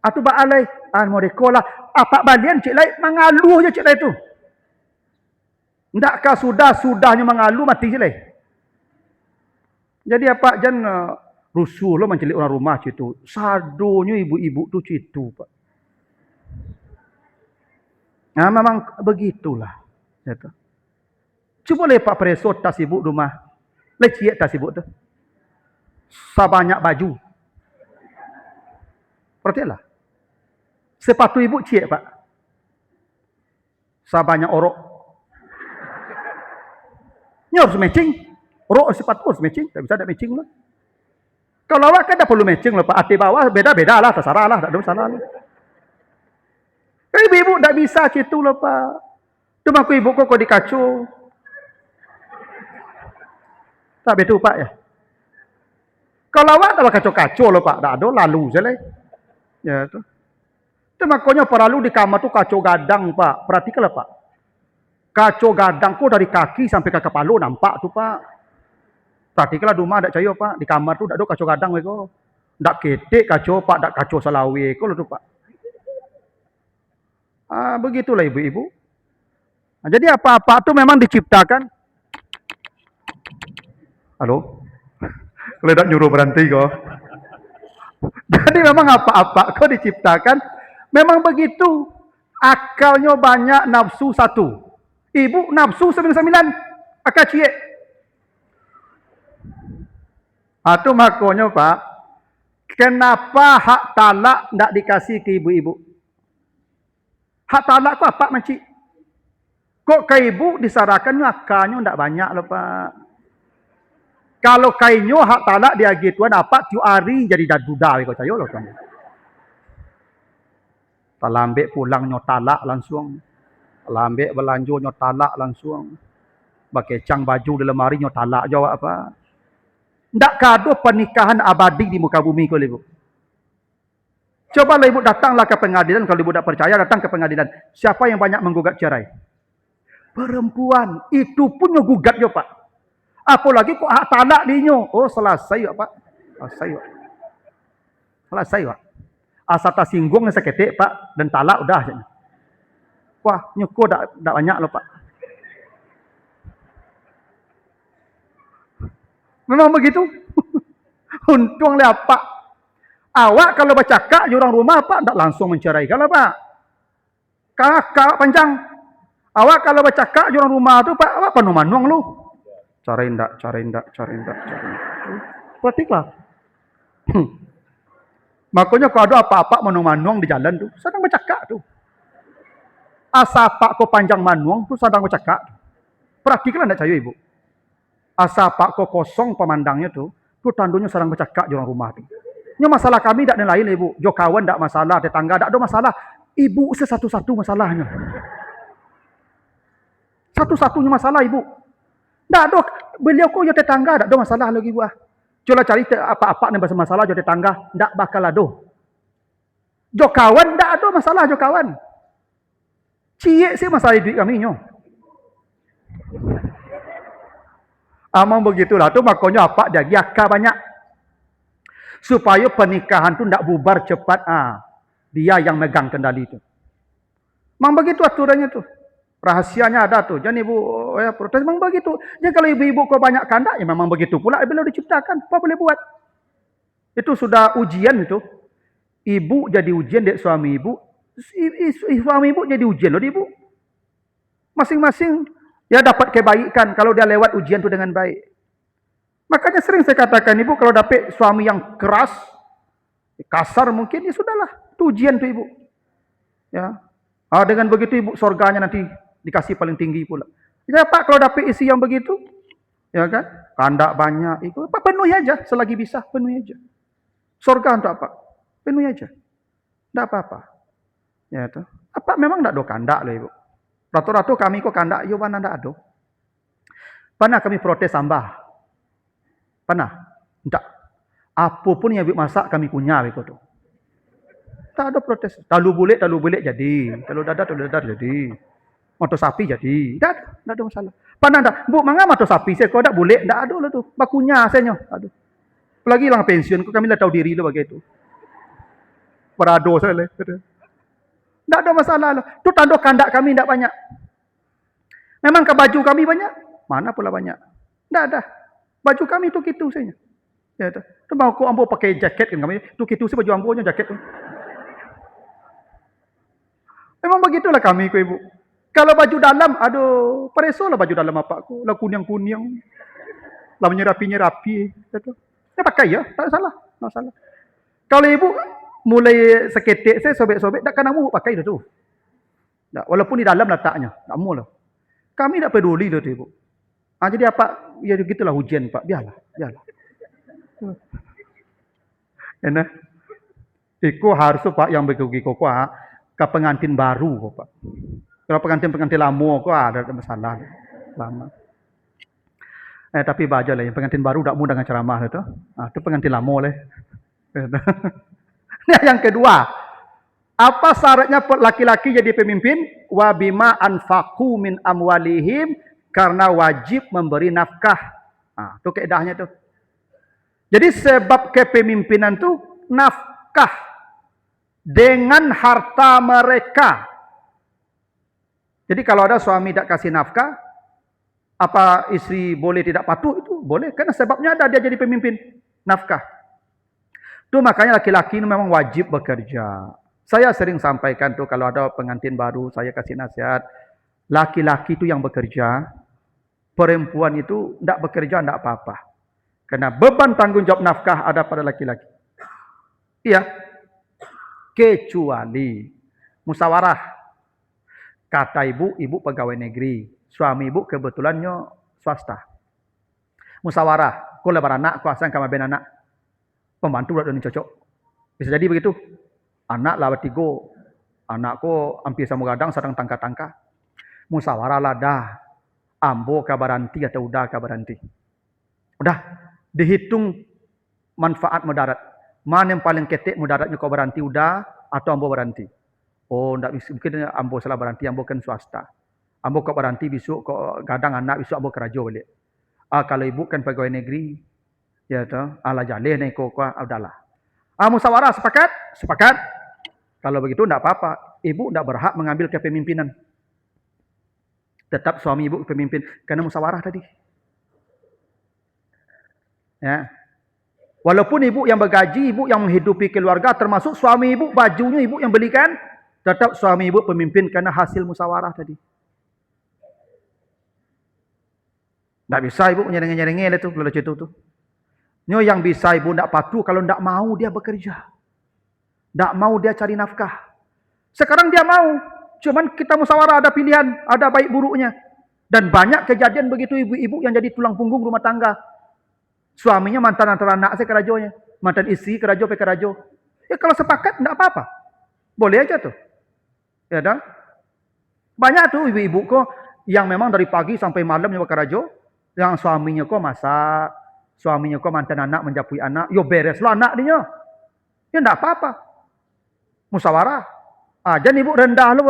Atau baalai mereka lah. Apa balian cik lai mengaluh je cik lai tu. Ndakkah sudahnya mengaluh mati cik lai. Jadi apa jangan rusuh lo mencelik orang rumah cik tu. Sadonya ibu-ibu tu cik tu Pak. Nah memang begitulah. Gitu. Cuba le Pak Presot tas ibu rumah. Le cik tas ibu tu. Sebanyak baju. Perhatilah. Sepatu ibu cik Pak. Sebanyak orok. Ini harus matching. Orok sepatu harus matching. Tak bisa tak matching lah. Kalau awak kan tak perlu matching lah Pak. Hati bawah beda-beda lah. Terserah lah. Tak ada masalah lah. Ibu-ibu tak bisa cik tu lah Pak. Cuma aku ibu kau dikacau. Tak betul Pak ya. Kalau awak tak kacau-kacau lah Pak. Tak ada lalu je lah. Ya tu. Itu makanya perlu di kamar tu kacau gadang Pak. Perhatikanlah Pak. Kacau gadang kau dari kaki sampai ke kepala nampak tu Pak. Perhatikanlah di rumah tak percaya Pak. Di kamar tu tak ada kacau gadang kau. Tak ketik kacau Pak. Tak kacau salawi kau tu Pak. Begitulah ibu-ibu. Jadi apa-apa itu memang diciptakan. Halo? Kalau tidak nyuruh berhenti kok. Jadi memang apa-apa kok diciptakan. Memang begitu. Akalnya banyak, nafsu satu. Ibu nafsu 99. Akal cie. Itu makanya Pak. Kenapa hak talak tidak dikasih ke ibu-ibu? Hak talak kok apa makcik? Kok ke ibu disarankan akalnya tidak banyak loh Pak. Kalau kainyo hak talak dia gituan apa tiu hari jadi daduda kau cayo loh kan. Talambek pulang nyo talak langsung. Talambek belanja nyo talak langsung. Bakecang baju di lemari nyo talak jawab apa. Ndak kado pernikahan abadi di muka bumi kau ibu. Cobalah ibu datanglah ke pengadilan kalau ibu tak percaya datang ke pengadilan. Siapa yang banyak menggugat cerai? Perempuan. Itu pun ngegugat jo Pak. Apalagi kok hak talak dinyo. Oh selesai Pak. Selesai Pak. Asal tak singgung seketik Pak dan talak udah. Wah nyukur tak banyak loh Pak. Memang begitu. Untung lah Pak. Awak kalau bercakap di orang rumah Pak tak langsung menceraikan lah Pak. Kakak panjang. Awak kalau bercakap di orang rumah tu Pak, awak penuh manuang lu. Cari ndak. Perhatikanlah. Makanya kalau ada apa-apa manuang di jalan tu, sedang bercakap tu. Asa pak ko panjang manuang tu sedang bercakap. Perhatikanlah ndak cayo ibu. Asa pak ko kosong pemandangnya tu tandanya sedang bercakap di orang rumah tu. Nya masalah kami ndak lain ibu. Jo kawan ndak masalah, tetangga ndak ada masalah. Ibu satu-satu masalahnya. Satu-satunya masalah ibu. Tak ada. Beliau kok ya tetangga. Tak ada masalah lagi buah. Coba cari apa-apa yang masalah jo tetangga. Tak bakal ada. Jo kawan. Tak ada masalah jo kawan. Cie sih masalah duit kami nyo. Amang begitulah. Tu makanya apa dia giaka banyak. Supaya pernikahan tu tak bubar cepat. Dia yang megang kendali tu. Memang begitu aturannya tu. Rahasianya ada tu. Jangan ibu protes memang begitu. Jadi kalau ibu-ibu kau banyak kandak, ya memang begitu pula beliau diciptakan. Apa boleh buat? Itu sudah ujian itu. Ibu jadi ujian dek suami ibu. Suami ibu jadi ujian loh ibu. Masing-masing ya dapat kebaikan kalau dia lewat ujian itu dengan baik. Makanya sering saya katakan ibu kalau dapat suami yang keras, kasar mungkin ya sudahlah. Itu ujian tu ibu. Ya. Dengan begitu ibu surganya nanti dikasih paling tinggi pula. Ya Pak kalau dapat isi yang begitu, ya kan? Kandak banyak itu, Pak penuhi aja selagi bisa, penuhi aja. Surga untuk apa? Penuhi aja. Tidak apa-apa. Ya itu. Apa memang tidak ada kandak loh ibu. Ratu-ratu kami kok kandak, yo mana tidak ada. Pernah kami protes tambah. Pernah? Tidak. Apapun yang ibu masak kami punya begitu. Tak ada protes. Talu bulik jadi. Talu dadar jadi. Motor sapi jadi. Tak ada masalah. Pandang tak? Bu, mangga motor sapi saya kau tak bulik, tak ada lah tu. Bakunya saya nyo. Aduh. Apalagi lang pensiun kami dah tahu diri lah begitu. Perado saya lah. Tak ada masalah lah. Tu tanda kandak kami tak banyak. Memang ke baju kami banyak? Mana pula banyak? Tak ada. Baju kami tu gitu saja. Ya tu. Tu mau aku ambo pakai jaket kan kami. Tu gitu sih baju ambonya jaket tu. Memang begitulah kami ku ibu. Kalau baju dalam, aduh, paresolah baju dalam apa aku. Lah kuning-kuning. Lah menyerapi-nyerapi. Saya pakai ya, tak salah. Tak salah. Kalau ibu mulai seketik saya sobek-sobek, tak kan kamu pakai itu. Tak, walaupun di dalam letaknya. Tak mau lah. Kami tak peduli itu ibu. Jadi apa, ya begitulah ujian Pak. Biarlah. Enak. Iku harus Pak yang begitu kok ke pengantin baru Pak. Kalau pengantin lama kok ada masalah lama. Tapi baca lah yang pengantin baru tak mudah dengan ceramah itu. Itu pengantin lama lah. Yang kedua, apa syaratnya laki-laki jadi pemimpin? Wa bima anfaqu min amwalihim, karena wajib memberi nafkah. Itu kaedahnya tu. Jadi sebab kepemimpinan tu nafkah dengan harta mereka. Jadi kalau ada suami tak kasih nafkah, apa istri boleh tidak patuh? Itu boleh, karena sebabnya ada dia jadi pemimpin nafkah. Itu makanya laki-laki ini memang wajib bekerja. Saya sering sampaikan tuh kalau ada pengantin baru, saya kasih nasihat, laki-laki itu yang bekerja, perempuan itu tidak bekerja tidak apa-apa. Karena beban tanggung jawab nafkah ada pada laki-laki. Iya, kecuali musyawarah. Kata ibu pegawai negeri. Suami ibu kebetulannya swasta. Musyawarah. Kau lebar anak, kau asal kamu ben anak. Pembantu udah cocok. Bisa jadi begitu. Anak lah bertiga. Anakku hampir sama gadang sedang tangka-tangka. Musyawarah lah dah. Ambo kabaranti atau udah kabaranti. Udah. Dihitung manfaat mudarat. Mana yang paling ketik mudaratnya kau beranti udah atau ambo beranti. Oh, tidak bisa. Mungkin ambo salah beranti, ambo kan swasta. Ambo kau beranti besok, kau gadang anak besok ambo kerajo balik. Kalau ibu kan pegawai negeri, ya toh, ala jaleh nih kau udahlah. Musyawarah sepakat? Sepakat. Kalau begitu tidak apa-apa. Ibu tidak berhak mengambil kepemimpinan. Tetap suami ibu pemimpin karena musyawarah tadi. Ya. Walaupun ibu yang bergaji, ibu yang menghidupi keluarga, termasuk suami ibu, bajunya ibu yang belikan, tetap suami ibu pemimpin karena hasil musyawarah tadi. Tak bisa ibu nyereng-nyerengnya itu kalau itu tuh. Nyo yang bisa ibu tidak patuh kalau tidak mau dia bekerja. Tak mau dia cari nafkah. Sekarang dia mau. Cuman kita musyawarah ada pilihan, ada baik buruknya. Dan banyak kejadian begitu ibu-ibu yang jadi tulang punggung rumah tangga. Suaminya mantan antara anak saya kerajonya. Mantan istri kerajo pe kerajo. Ya kalau sepakat tidak apa-apa. Boleh aja tuh. Ya dah. Banyak tuh ibu-ibu kok yang memang dari pagi sampai malam nyewa kerajo, yang suaminya kok masak, suaminya kok mantan anak menjapui anak, yo beres lo anak dia. Ya enggak apa-apa. Musyawarah. Jangan ibu rendah lo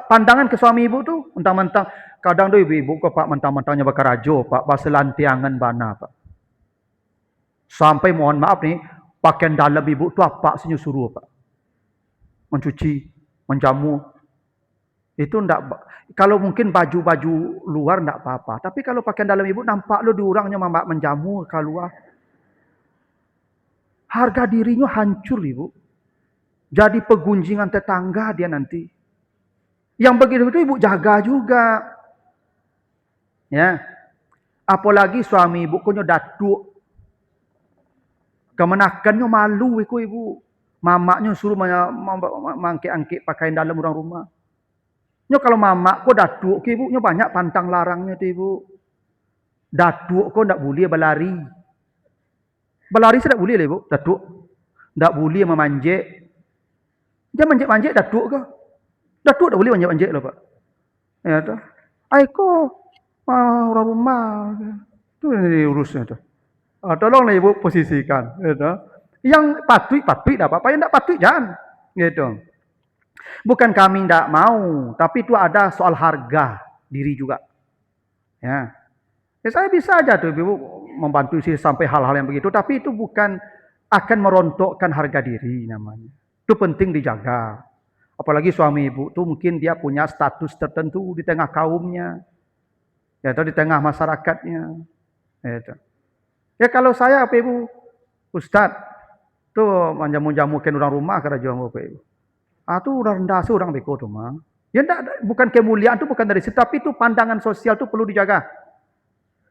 pandangan ke suami ibu tuh, mentang-mentang kadang tuh ibu-ibu kok Pak mentang-mentangnya berkerajo, Pak baselantiangan bana, Pak. Sampai mohon maaf nih, pakaian dalam ibu tuh apa sih suruh, Pak? Mencuci, menjamu. Itu enggak, kalau mungkin baju-baju luar enggak apa-apa. Tapi kalau pakaian dalam ibu nampak lo diurangnya mama menjamu keluar. Harga dirinya hancur ibu. Jadi pegunjingan tetangga dia nanti. Yang begitu itu ibu jaga juga. Ya. Apalagi suami ibu punya datuk. Kemenakannya malu ibu. Mamaknya suruh mangkik-angkik pakaian dalam orang rumah. Nyo kalau mamak ko datuk ke ibu, nyo banyak pantang larangnya tu ibu. Datuk ko ndak boleh berlari. Berlari saya tak boleh lah ibu, datuk. Ndak boleh memanjek. Dia manjek-manjek datuk ke? Datuk tak boleh manjek-manjek lah Pak. Ya tu. Aiko orang rumah. Tu urusnya tu. Tolonglah ibu posisikan. Ya tu. Yang patut tak apa-apa, yang tak patut jangan. Gitu. Bukan kami tidak mau, tapi itu ada soal harga diri juga. Ya, saya bisa aja tuh ibu membantu sih sampai hal-hal yang begitu, tapi itu bukan akan merontokkan harga diri namanya. Itu penting dijaga. Apalagi suami ibu tuh mungkin dia punya status tertentu di tengah kaumnya, ya atau di tengah masyarakatnya. Ya kalau saya apa ibu, Ustadz tuh menjamu-jamukan orang rumah kerja apa ibu. Itu udah rendah seorang beko tu mah. Ya enggak, bukan kemuliaan tu bukan dari situ, tapi itu pandangan sosial tu perlu dijaga.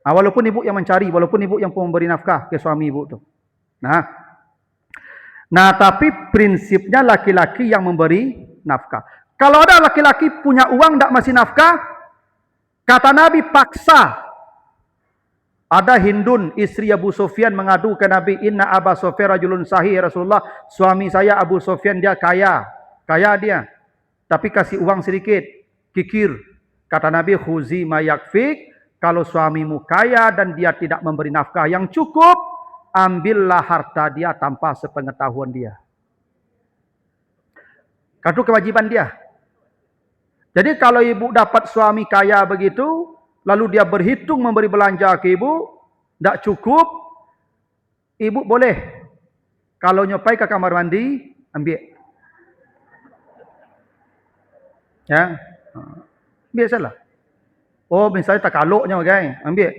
Walaupun ibu yang mencari, walaupun ibu yang memberi nafkah ke suami ibu tu. Nah, tapi prinsipnya laki-laki yang memberi nafkah. Kalau ada laki-laki punya uang tak masih nafkah, kata Nabi paksa. Ada Hindun, istri Abu Sufyan mengadu ke Nabi, Inna Aba Sufyan rajulun sahih Rasulullah, suami saya Abu Sufyan dia kaya. Kaya dia, tapi kasih uang sedikit, kikir. Kata Nabi, khuzi ma yakfik, kalau suamimu kaya dan dia tidak memberi nafkah yang cukup, ambillah harta dia tanpa sepengetahuan dia. Itu kewajiban dia. Jadi kalau ibu dapat suami kaya begitu, lalu dia berhitung memberi belanja ke ibu, tidak cukup, ibu boleh. Kalau nyopai ke kamar mandi, ambil. Ya, Ambil salah. Oh, misalnya tak kaloknya, guys. Ambil.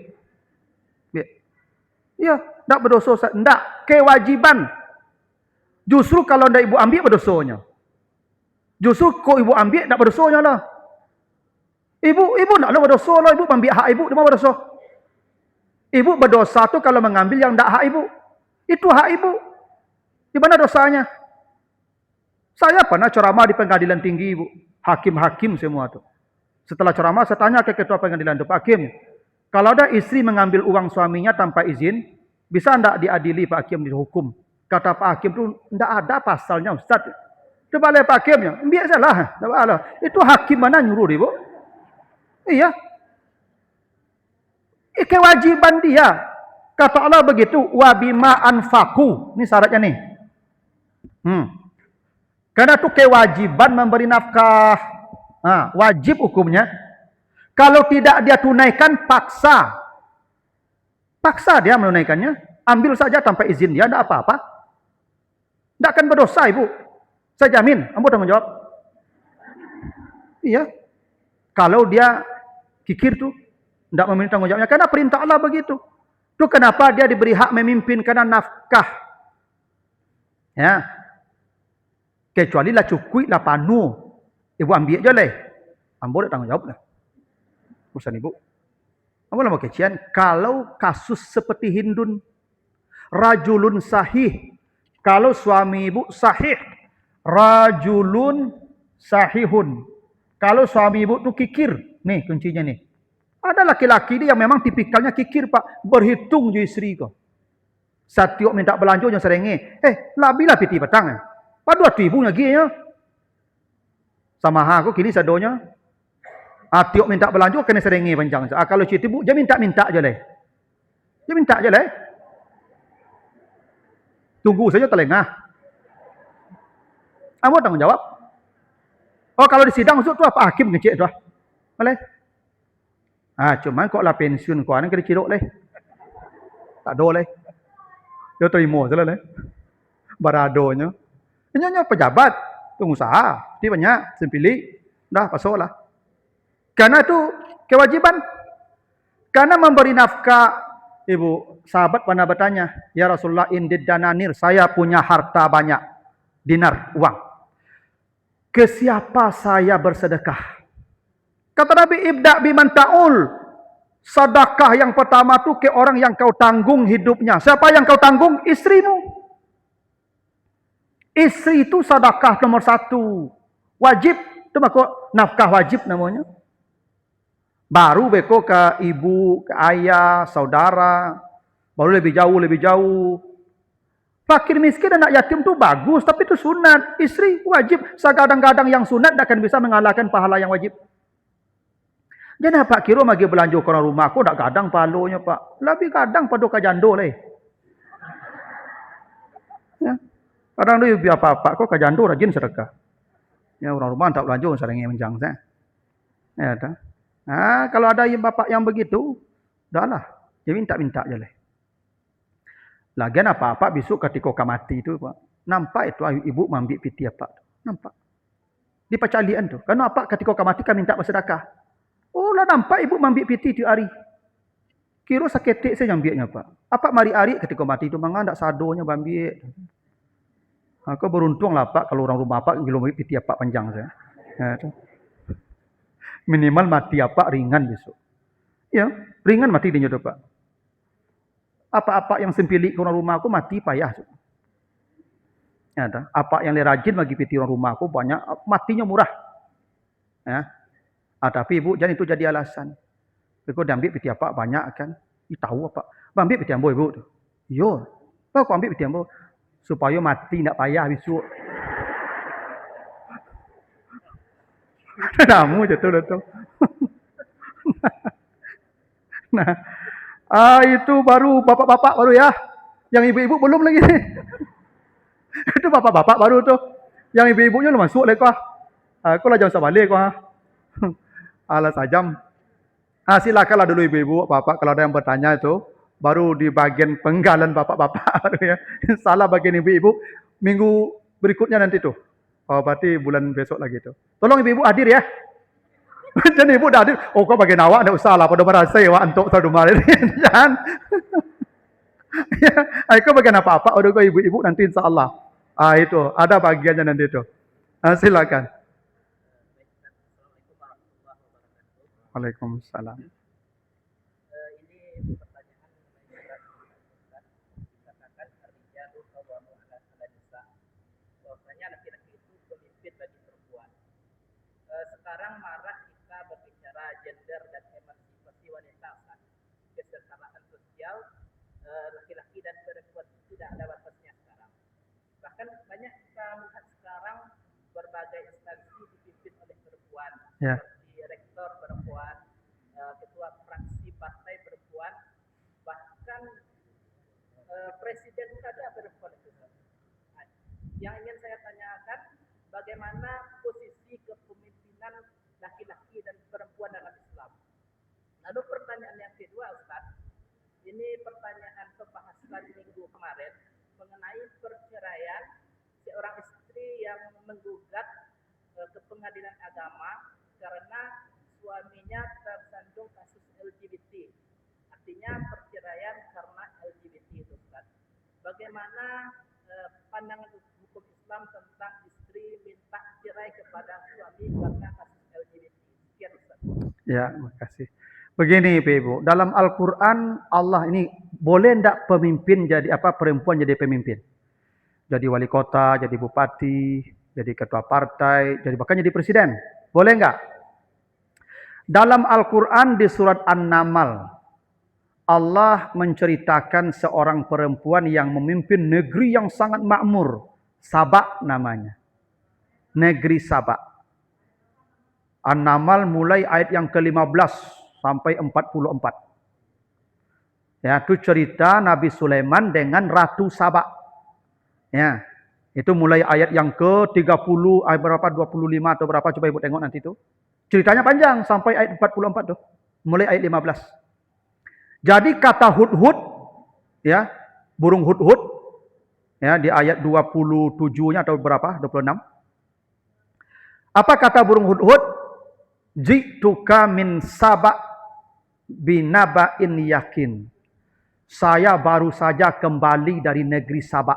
Ambil. Ya, tak berdosa. Tak. Kewajiban. Justru kalau ndak ibu ambil berdosanya. Justru kok ibu ambil tak berdosanya lah. Ibu naklah berdosa lah. Ibu ambil hak ibu, dia mau berdosa. Ibu berdosa tu kalau mengambil yang tak hak ibu. Itu hak ibu. Di mana dosanya? Saya pernah ceramah di pengadilan tinggi, ibu. Hakim-hakim semua tu. Setelah ceramah, saya tanya ke ketua pengadilan itu, Pak Hakim, kalau ada istri mengambil uang suaminya tanpa izin, bisa tidak diadili Pak Hakim dihukum? Kata Pak Hakim itu, tidak ada pasalnya Ustaz. Itu balik Pak Hakimnya, biasalah. Itu hakim mana nyuruh ibu? Iya. Kewajiban dia. Kata Allah begitu, wabima anfaku. Ini syaratnya nih. Karena itu kewajiban memberi nafkah. Wajib hukumnya. Kalau tidak dia tunaikan, paksa. Paksa dia menunaikannya. Ambil saja tanpa izin dia, tidak apa-apa. Tidak akan berdosa, ibu. Saya jamin. Ambo tanggung jawab. Iya. Kalau dia kikir tuh, tidak meminta tanggung jawabnya. Karena perintah Allah begitu. Itu kenapa dia diberi hak memimpin karena nafkah. Ya. Kecuali lah cukui lah panu. Ibu ambil je lah. Ambo tak tanggung jawab lah. Urusan ibu. Ambo lah mau kecian. Kalau kasus seperti Hindun. Rajulun sahih. Kalau suami ibu sahih. Rajulun sahihun. Kalau suami ibu tu kikir. Nih kuncinya nih. Ada laki-laki dia yang memang tipikalnya kikir pak. Berhitung je isteri kau. Satiok minta belanja jangan serengi. Labilah piti petang. Padu ibu lagi ya. Sama aku kini sadonya. Tiok minta belanja kena serengi panjang. Kalau cerita ibu dia minta-minta je lah. Dia minta je lah. Tunggu saja telengah. Kamu tanggung jawab. Oh kalau di sidang masuk tu apa hakim ngecek tu. Boleh? Cuman kok lah pensiun kau ni kena ciduk leh. Tak ada leh. Dia terima saja leh. Baradonya. Ini pejabat, pengusaha, dia banyak, sempili, dah pasal lah. Karena itu kewajiban. Karena memberi nafkah, ibu sahabat pernah bertanya, ya Rasulullah indid dananir, saya punya harta banyak, dinar, uang. Ke siapa saya bersedekah? Kata Nabi, ibda biman ta'ul. Sedekah yang pertama tu ke orang yang kau tanggung hidupnya. Siapa yang kau tanggung? Istrimu. Istri itu sedekah nomor 1. Wajib. Itu makuk nafkah wajib namanya. Baru beko ke ibu, ke ayah, saudara. Baru lebih jauh. Fakir miskin anak yatim tu bagus, tapi itu sunat. Istri wajib. Segadang-gadang yang sunat tak akan bisa mengalahkan pahala yang wajib. Jangan Pak kira magi belanja ke orang rumah aku tak gadang palonya Pak. Lebih gadang pada kajando lah. Ya. Kadang tu biar apa-apa kok kajando rajin sedekah. Ya orang rumah tak belanja seringnya menjang saya. Ya dah. Kalau ada bapak yang begitu, dahlah. Dia minta-minta je lah. Lagian apa-apa besok ketika kau mati itu, Pak. Nampak itu ibu mengambil piti apa? Nampak. Di pacalian tu. Karena apa ketika kau mati kau minta bersedekah. Oh lah nampak ibu mengambil piti tiap hari. Kira saketik saya ambilnya Pak. Apa mari hari ketika mati itu memang tak sadonya ambil. Aku beruntung lah Pak kalau orang rumah Pak belum ambil piti apa panjang saya. Ya, minimal mati apa ringan besok. Ya, ringan mati dia Pak. Apa-apa yang sempilik ke orang rumah aku mati payah. Ya, apa yang rajin bagi piti orang rumah aku banyak matinya murah. Ya. Tapi ibu jangan itu jadi alasan. Ibu dah ambil piti apa banyak kan? Tahu apa? Ambil piti ambo ibu tu. Yo, aku ambil piti ambo supaya mati tak payah besok. Kamu jatuh. Nah, itu baru bapak-bapak baru ya. Yang ibu-ibu belum lagi. Itu bapak-bapak baru tu. Yang ibu-ibunya lu masuk lagi kau. Kau lah jangan balik kau. Alas ajam. Silakanlah dulu ibu-ibu, bapak kalau ada yang bertanya itu, baru di bagian penggalan bapak-bapak ya. Salah bagian ibu-ibu minggu berikutnya nanti tuh. Berarti bulan besok lagi tuh. Tolong ibu-ibu hadir ya. Jadi ibu dah, oh kau bagian awak tidak usah lah, pada merasa ya untuk tahu malam jangan. Kau bagian apa-apa, udah kau ibu-ibu nanti insya Allah. Itu ada bagiannya nanti itu. Silakan. Waalaikumsalam. Ini pertanyaan dikatakan ar-rijalu qawwamun 'ala an-nisa. Bahwasanya laki-laki itu pemimpin bagi perempuan. Sekarang marak kita berbicara gender dan emansipasi wanita, kan? Kesetaraan sosial laki-laki dan perempuan tidak ada batasnya sekarang. Bahkan banyak kita melihat sekarang berbagai instansi dipimpin oleh perempuan, seperti rektor perempuan, ketua fraksi partai perempuan, bahkan presiden saja perempuan itu. Yang ingin saya tanyakan, bagaimana posisi kepemimpinan laki-laki dan perempuan dalam Islam? Lalu pertanyaan yang kedua, Ustaz, ini pertanyaan pembahasan minggu kemarin mengenai perceraian seorang istri yang menggugat ke pengadilan agama karena suaminya tersandung kasus LGBT. Artinya perceraian karena LGBT itu, Ustaz. Bagaimana pandangan hukum Islam tentang istri minta cerai kepada suami karena kasus LGBT? Sekian, Ustaz. Ya, makasih. Begini Ibu, dalam Al-Quran Allah ini boleh tidak pemimpin jadi perempuan jadi pemimpin? Jadi wali kota, jadi bupati, jadi ketua partai, jadi bahkan jadi presiden. Boleh enggak? Dalam Al-Quran di surat An-Naml, Allah menceritakan seorang perempuan yang memimpin negeri yang sangat makmur. Sabak namanya. Negeri Sabak. An-Naml mulai ayat yang ke-15 sampai 44. Ya, itu cerita Nabi Sulaiman dengan Ratu Sabak. Ya, itu mulai ayat yang ke-30, ayat berapa, 25 atau berapa, coba Ibu tengok nanti itu. Ceritanya panjang sampai ayat 44 tuh. Mulai ayat 15. Jadi kata hudhud, ya, burung hudhud, ya, di ayat 27-nya atau berapa, 26. Apa kata burung hudhud? Ji'tuka min Sabak binaba'in yakin. Saya baru saja kembali dari negeri Sabak,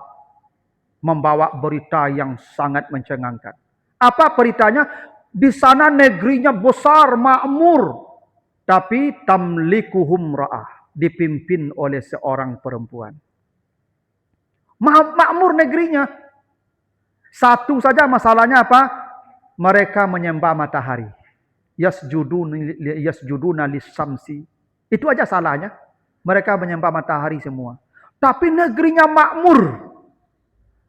membawa berita yang sangat mencengangkan. Apa beritanya? Di sana negerinya besar, makmur, tapi tamlikuhum ra'ah, dipimpin oleh seorang perempuan. Makmur negerinya. Satu saja masalahnya apa? Mereka menyembah matahari. Yasjuduna lis-samsi. Itu aja salahnya. Mereka menyembah matahari semua. Tapi negerinya makmur.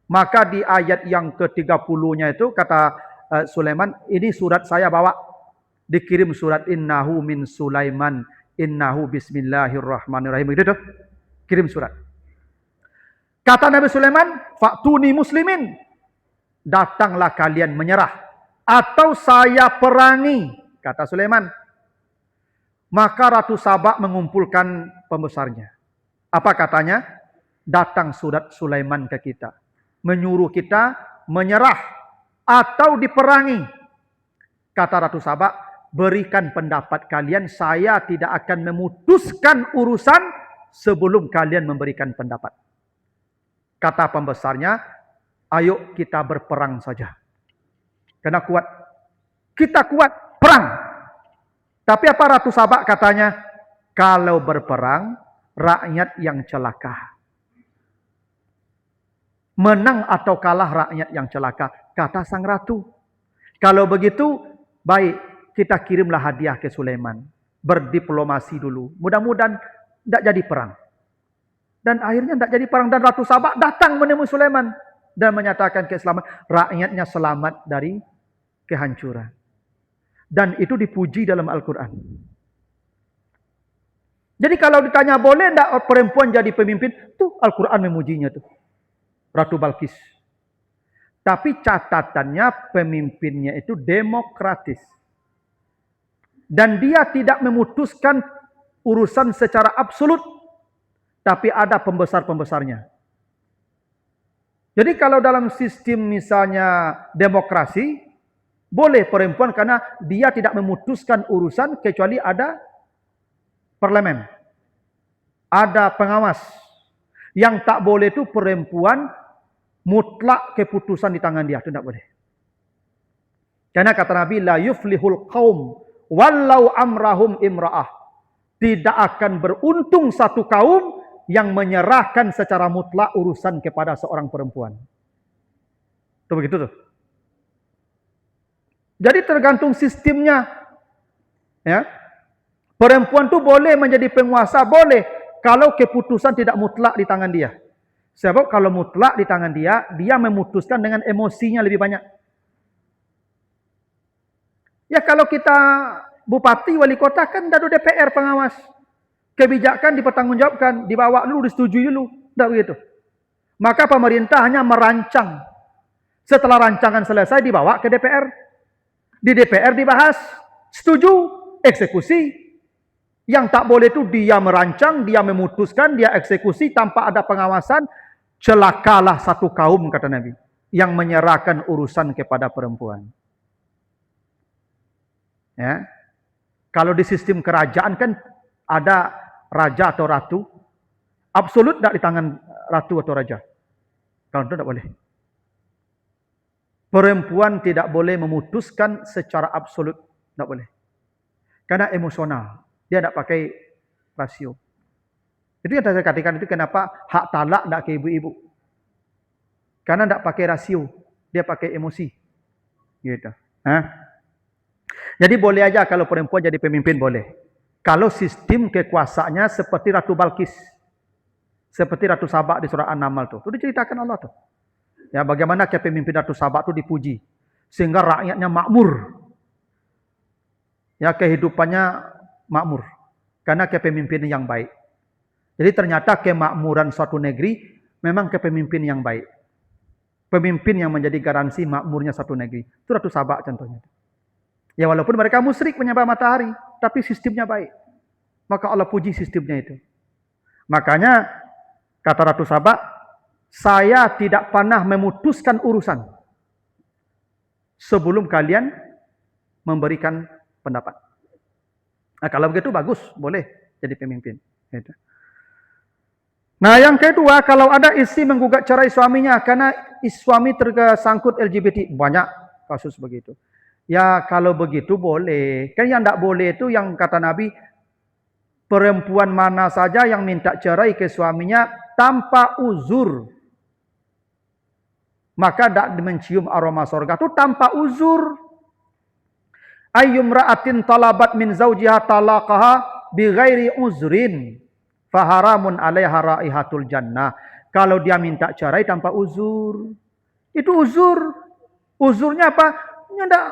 Maka di ayat yang ke-30-nya itu kata Sulaiman, ini surat saya bawa. Dikirim surat innahu min Sulaiman, innahu bismillahirrahmanirrahim. Itu tuh. Kirim surat. Kata Nabi Sulaiman, fa'tuni muslimin. Datanglah kalian menyerah. Atau saya perangi, kata Sulaiman. Maka Ratu Sabak mengumpulkan pembesarnya. Apa katanya? Datang surat Sulaiman ke kita. Menyuruh kita menyerah atau diperangi. Kata Ratu Sabak, berikan pendapat kalian, saya tidak akan memutuskan urusan sebelum kalian memberikan pendapat. Kata pembesarnya, ayo kita berperang saja. Karena kuat. Kita kuat, perang. Tapi apa Ratu Sabak katanya? Kalau berperang, rakyat yang celaka. Menang atau kalah rakyat yang celaka. Kata sang ratu. Kalau begitu, baik, kita kirimlah hadiah ke Sulaiman. Berdiplomasi dulu. Mudah-mudahan tidak jadi perang. Dan akhirnya tidak jadi perang. Dan Ratu Sabak datang menemui Sulaiman. Dan menyatakan keselamatan. Rakyatnya selamat dari kehancuran. Dan itu dipuji dalam Al-Quran. Jadi kalau ditanya boleh tidak perempuan jadi pemimpin, tuh Al-Quran memujinya tuh. Ratu Balkis. Tapi catatannya pemimpinnya itu demokratis. Dan dia tidak memutuskan urusan secara absolut. Tapi ada pembesar-pembesarnya. Jadi kalau dalam sistem misalnya demokrasi, Boleh perempuan karena dia tidak memutuskan urusan kecuali ada parlemen. Ada pengawas. Yang tak boleh itu perempuan mutlak keputusan di tangan dia. Itu tidak boleh. Karena kata Nabi, la yuflihul qaum walau amrahum imra'ah. Tidak akan beruntung satu kaum yang menyerahkan secara mutlak urusan kepada seorang perempuan. Itu begitu tuh. Jadi tergantung sistemnya. Ya. Perempuan tuh boleh menjadi penguasa, boleh. Kalau keputusan tidak mutlak di tangan dia. Sebab kalau mutlak di tangan dia, dia memutuskan dengan emosinya lebih banyak. Ya kalau kita bupati, wali kota kan ada DPR pengawas. Kebijakan dipertanggungjawabkan, dibawa dulu, disetujui dulu. Tidak begitu. Maka pemerintah hanya merancang. Setelah rancangan selesai dibawa ke DPR. Di DPR dibahas. Setuju, eksekusi. Yang tak boleh itu dia merancang, dia memutuskan, dia eksekusi tanpa ada pengawasan. Celakalah satu kaum, kata Nabi. Yang menyerahkan urusan kepada perempuan. Ya. Kalau di sistem kerajaan kan ada raja atau ratu. Absolut tidak di tangan ratu atau raja. Kalau itu tidak boleh. Perempuan tidak boleh memutuskan secara absolut. Tidak boleh. Karena emosional. Dia tidak pakai rasio. Itu yang saya katakan itu kenapa hak talak tidak ke ibu-ibu. Karena tidak pakai rasio. Dia pakai emosi. Gitu. Hah? Jadi boleh aja kalau perempuan jadi pemimpin, boleh. Kalau sistem kekuasaannya seperti Ratu Balkis. Seperti Ratu Sabak di surah An-Naml tuh. Itu diceritakan Allah tuh. Ya, bagaimana kepemimpinan Ratu Sabak itu dipuji. Sehingga rakyatnya makmur. Ya, kehidupannya makmur. Karena kepemimpinan yang baik. Jadi ternyata kemakmuran suatu negeri memang kepemimpinan yang baik. Pemimpin yang menjadi garansi makmurnya satu negeri. Itu Ratu Sabak contohnya. Ya walaupun mereka musyrik menyembah matahari, tapi sistemnya baik. Maka Allah puji sistemnya itu. Makanya kata Ratu Sabak, saya tidak pernah memutuskan urusan sebelum kalian memberikan pendapat. Nah kalau begitu bagus, boleh jadi pemimpin. Gitu. Nah yang kedua, kalau ada istri menggugat cerai suaminya karena suami tersangkut LGBT, banyak kasus begitu. Ya kalau begitu boleh. Kan yang tidak boleh itu yang kata Nabi, perempuan mana saja yang minta cerai ke suaminya tanpa uzur. Maka tidak mencium aroma sorga. Itu tanpa uzur. Ayyumra'atin talabat min zawjiha talaqaha bighairi uzrin. Faharamun alaiha raihatul jannah. Kalau dia minta cerai tanpa uzur. Itu uzur. Uzurnya apa? Ya tidak.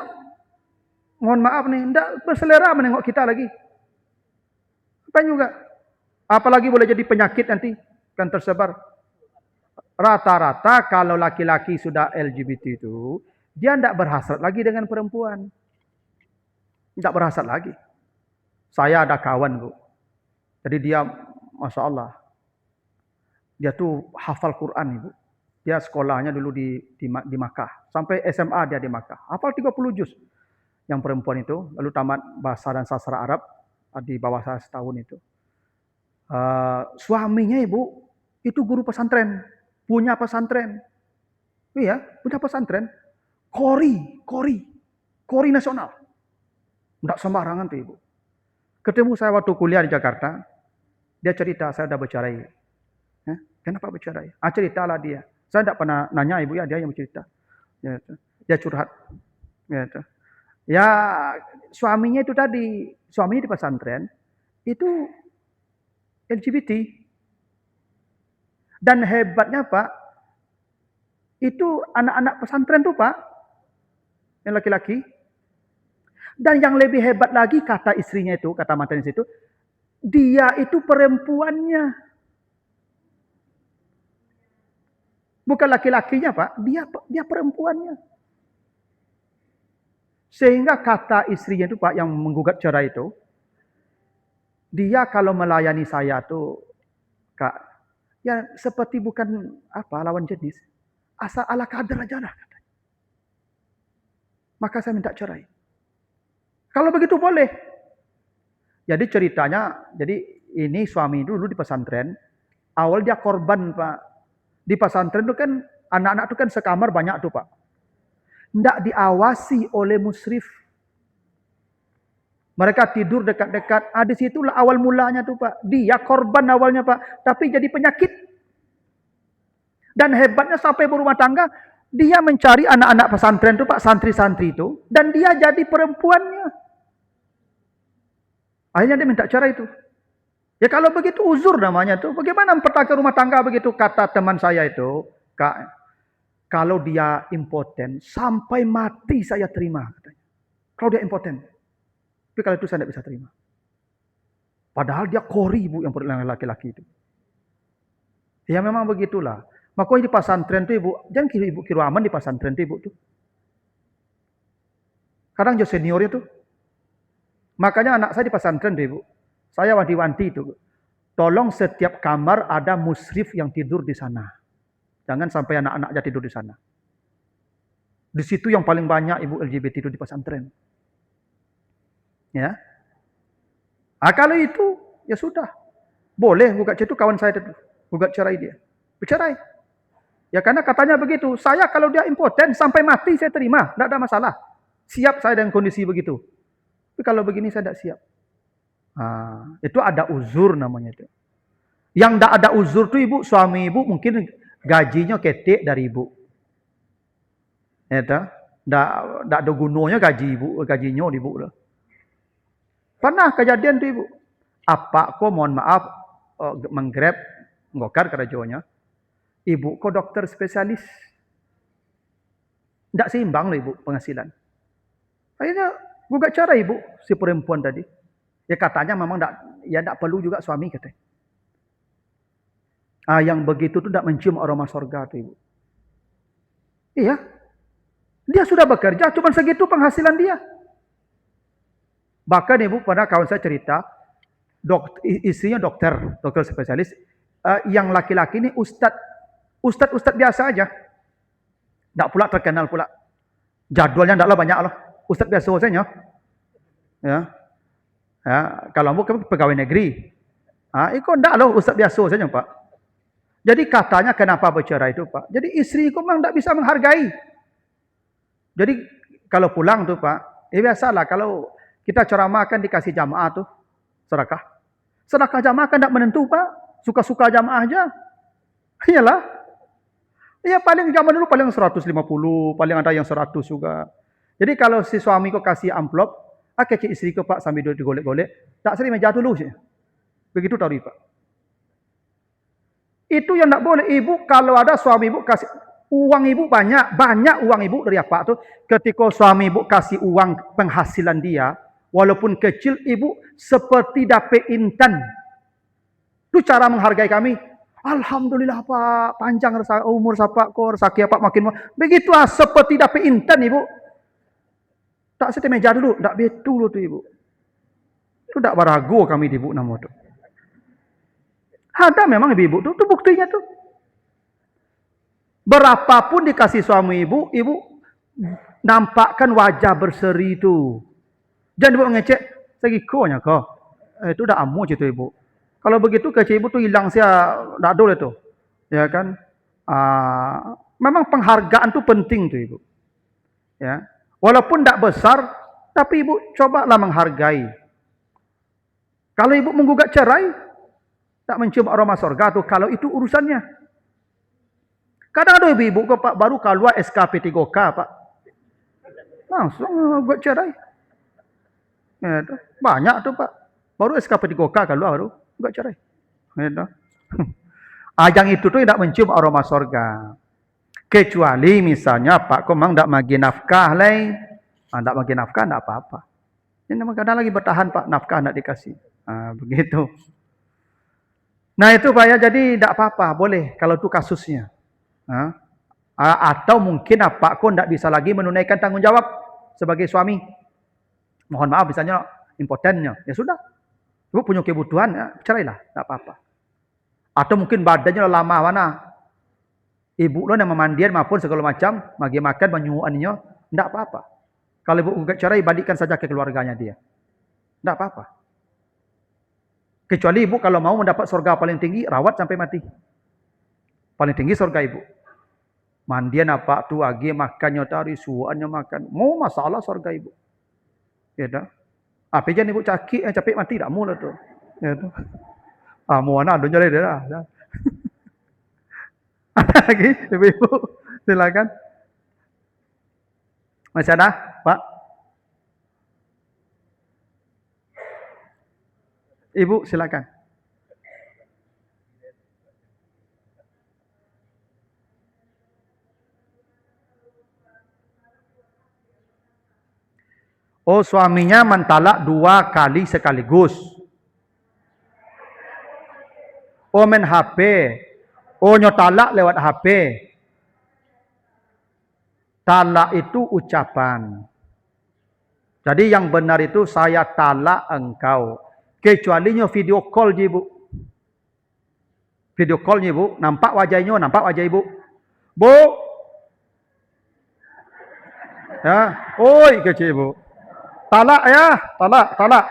Mohon maaf nih, tidak berselera menengok kita lagi. Apa juga? Apalagi boleh jadi penyakit nanti, kan tersebar. Rata-rata kalau laki-laki sudah LGBT itu, dia tidak berhasrat lagi dengan perempuan. Tidak berhasrat lagi. Saya ada kawan, Bu. Jadi dia, Masya Allah, dia tuh hafal Quran, Ibu. Dia sekolahnya dulu di Makkah. Sampai SMA dia di Makkah. Hafal 30 juz. Yang perempuan itu, lalu tamat bahasa dan sastra Arab di bawah saya setahun itu. Suaminya Ibu itu guru pesantren, punya pesantren. Iya, punya pesantren. Kori nasional. Tidak sembarangan tuh Ibu. Ketemu saya waktu kuliah di Jakarta, dia cerita saya udah bercerai. Kenapa bercerai? Ceritalah dia. Saya tidak pernah nanya Ibu ya, dia yang bercerita. Dia curhat. Ya, suaminya itu tadi, suaminya di pesantren, itu LGBT. Dan hebatnya Pak, itu anak-anak pesantren tuh Pak, yang laki-laki. Dan yang lebih hebat lagi, kata istrinya itu, kata mantan itu, dia itu perempuannya. Bukan laki-lakinya Pak, dia perempuannya. Sehingga kata istrinya itu Pak yang menggugat cerai itu, dia kalau melayani saya tuh Kak, ya seperti bukan apa lawan jenis, asal ala kadar aja lah. maka saya minta cerai. Kalau begitu boleh. Jadi ceritanya, jadi ini suami dulu di pesantren, awal dia korban Pak. Di pesantren itu kan, anak-anak itu kan sekamar banyak tuh Pak. Tidak diawasi oleh musrif. Mereka tidur dekat-dekat. Di situlah awal mulanya tuh Pak. Dia korban awalnya Pak. Tapi jadi penyakit. Dan hebatnya sampai berumah tangga, dia mencari anak-anak pesantren tuh Pak, santri-santri itu. Dan dia jadi perempuannya. Akhirnya dia minta cerai itu. Ya kalau begitu uzur namanya tuh. Bagaimana mempertahankan rumah tangga begitu? Kata teman saya itu, Kak, kalau dia impoten, sampai mati saya terima. Katanya. Kalau dia impoten. Tapi kalau itu saya tidak bisa terima. Padahal dia kori Bu yang laki-laki itu. Ya memang begitulah. Makanya di pesantren tuh Ibu, jangan Ibu kira aman di pesantren tuh Ibu tuh. Kadang jauh seniornya tuh. Makanya anak saya di pesantren tuh Ibu. Saya wanti-wanti itu. Tolong setiap kamar ada musrif yang tidur di sana. Jangan sampai anak-anaknya tidur di sana. Di situ yang paling banyak Ibu LGBT itu di pesantren. Ya. Kalau itu ya sudah. Boleh gugat cerai itu kawan saya itu. Gugat cerai dia. Bercerai. Ya karena katanya begitu. Saya kalau dia impoten sampai mati saya terima. Tidak ada masalah. Siap saya dengan kondisi begitu. Tapi kalau begini saya tidak siap. Itu ada uzur namanya itu. Yang tidak ada uzur tuh Ibu, suami Ibu mungkin gajinya ketik dari Ibu. Ya tak? Tidak ada gunanya gajinya di Ibu lah. Pernah kejadian tuh Ibu. Apa kok mohon maaf menggrab ngokar kerajaannya. Ibu kok dokter spesialis. Tidak seimbang loh Ibu penghasilan. Akhirnya gugat cerai Ibu si perempuan tadi. Ya katanya memang tidak perlu juga suami katanya. Yang begitu tuh tidak mencium aroma surga tuh Ibu. Iya. Dia sudah bekerja, cuma segitu penghasilan dia. Bahkan Ibu, pada kawan saya cerita, istrinya dokter spesialis. Yang laki-laki ini ustadz biasa aja. Tidak pula terkenal pula. Jadwalnya tidaklah banyak loh. Ustadz biasa saja. Ya. Kalau Ambo pegawai negeri. Itu tidak loh ustadz biasa saja Pak. Jadi katanya kenapa bercerai itu Pak. Jadi istri itu memang tidak bisa menghargai. Jadi kalau pulang tuh Pak. Biasalah kalau kita ceramahkan dikasih jamaah tuh. Sedekah. Sedekah jamaah kan tidak menentu Pak. Suka-suka jamaah aja. Iyalah. Ya paling zaman dulu paling 150. Paling ada yang 100 juga. Jadi kalau si suami kok kasih amplop. Kecil istri ko Pak sambil digolek-golek. Tak sering meja dulu sih. Begitu tahu Pak. Itu yang tidak boleh. Ibu kalau ada suami Ibu kasih uang Ibu banyak uang Ibu dari apa tuh. Ketika suami Ibu kasih uang penghasilan dia, walaupun kecil Ibu seperti dapat intan. Itu cara menghargai kami. Alhamdulillah Pak, panjang umur Pak kok rezeki Pak makin begitu seperti dapat intan Ibu. Tak seti meja dulu, tak betul tu Ibu. Itu tak barago kami di Ibu nama tu. Ada memang ibu tu buktinya tu. Berapapun dikasih suami Ibu nampakkan wajah berseri tu. Jangan Ibu ngecek, segikonya kau. Itu dah amu cerita Ibu. Kalau begitu kecil Ibu tu hilang sia dadul itu. Ya kan? Memang penghargaan tu penting tu Ibu. Ya. Walaupun tidak besar, tapi Ibu cobalah menghargai. Kalau Ibu menggugat cerai, tak mencium aroma surga tuh. Kalau itu urusannya. Kadang ada ibu kok Pak baru keluar SKP3K Pak. Langsung gugat cerai. Ya, banyak tuh Pak. Baru SKP3K keluar baru gugat cerai. Ya, yang itu tuh tidak mencium aroma surga. Kecuali misalnya Pak kok memang tidak bagi nafkah lain. Tidak bagi nafkah tidak apa-apa. Ini kadang lagi bertahan Pak, nafkah tidak dikasih. Begitu. Nah itu Pak ya, jadi tidak apa-apa, boleh kalau itu kasusnya. Atau mungkin Pak kok tidak bisa lagi menunaikan tanggung jawab sebagai suami. Mohon maaf misalnya impotennya. Ya sudah. Ibu punya kebutuhan, ya, cerailah, tidak apa-apa. Atau mungkin badannya lama mana. Ibu lo yang memandian maupun segala macam, bagi makan, menyuhuannya, tidak apa-apa. Kalau ibu gugat cerai, balikkan saja ke keluarganya dia. Tidak apa-apa. Kecuali ibu kalau mau mendapat surga paling tinggi, rawat sampai mati. Paling tinggi surga ibu. Mandian apa tu agi makannya tari suannya makan. Mau masalah surga ibu. Ya dah. Apa jangan ibu capek mati tak mau lah tu. Ya tu. Mau anak dunia dia dah. Ada lagi ibu-ibu silakan. Masih ada, Pak? Ibu silakan. Oh, suaminya mentalak 2 kali sekaligus. Oh, main HP. Oh, nyotalak lewat HP. Talak itu ucapan. Jadi yang benar itu saya talak engkau. Kecualinya video call je, Bu. Video call je, Bu. Nampak wajahnya, nampak wajah ibu. Bu. Ya, oi kecil ibu. Talak ya, talak.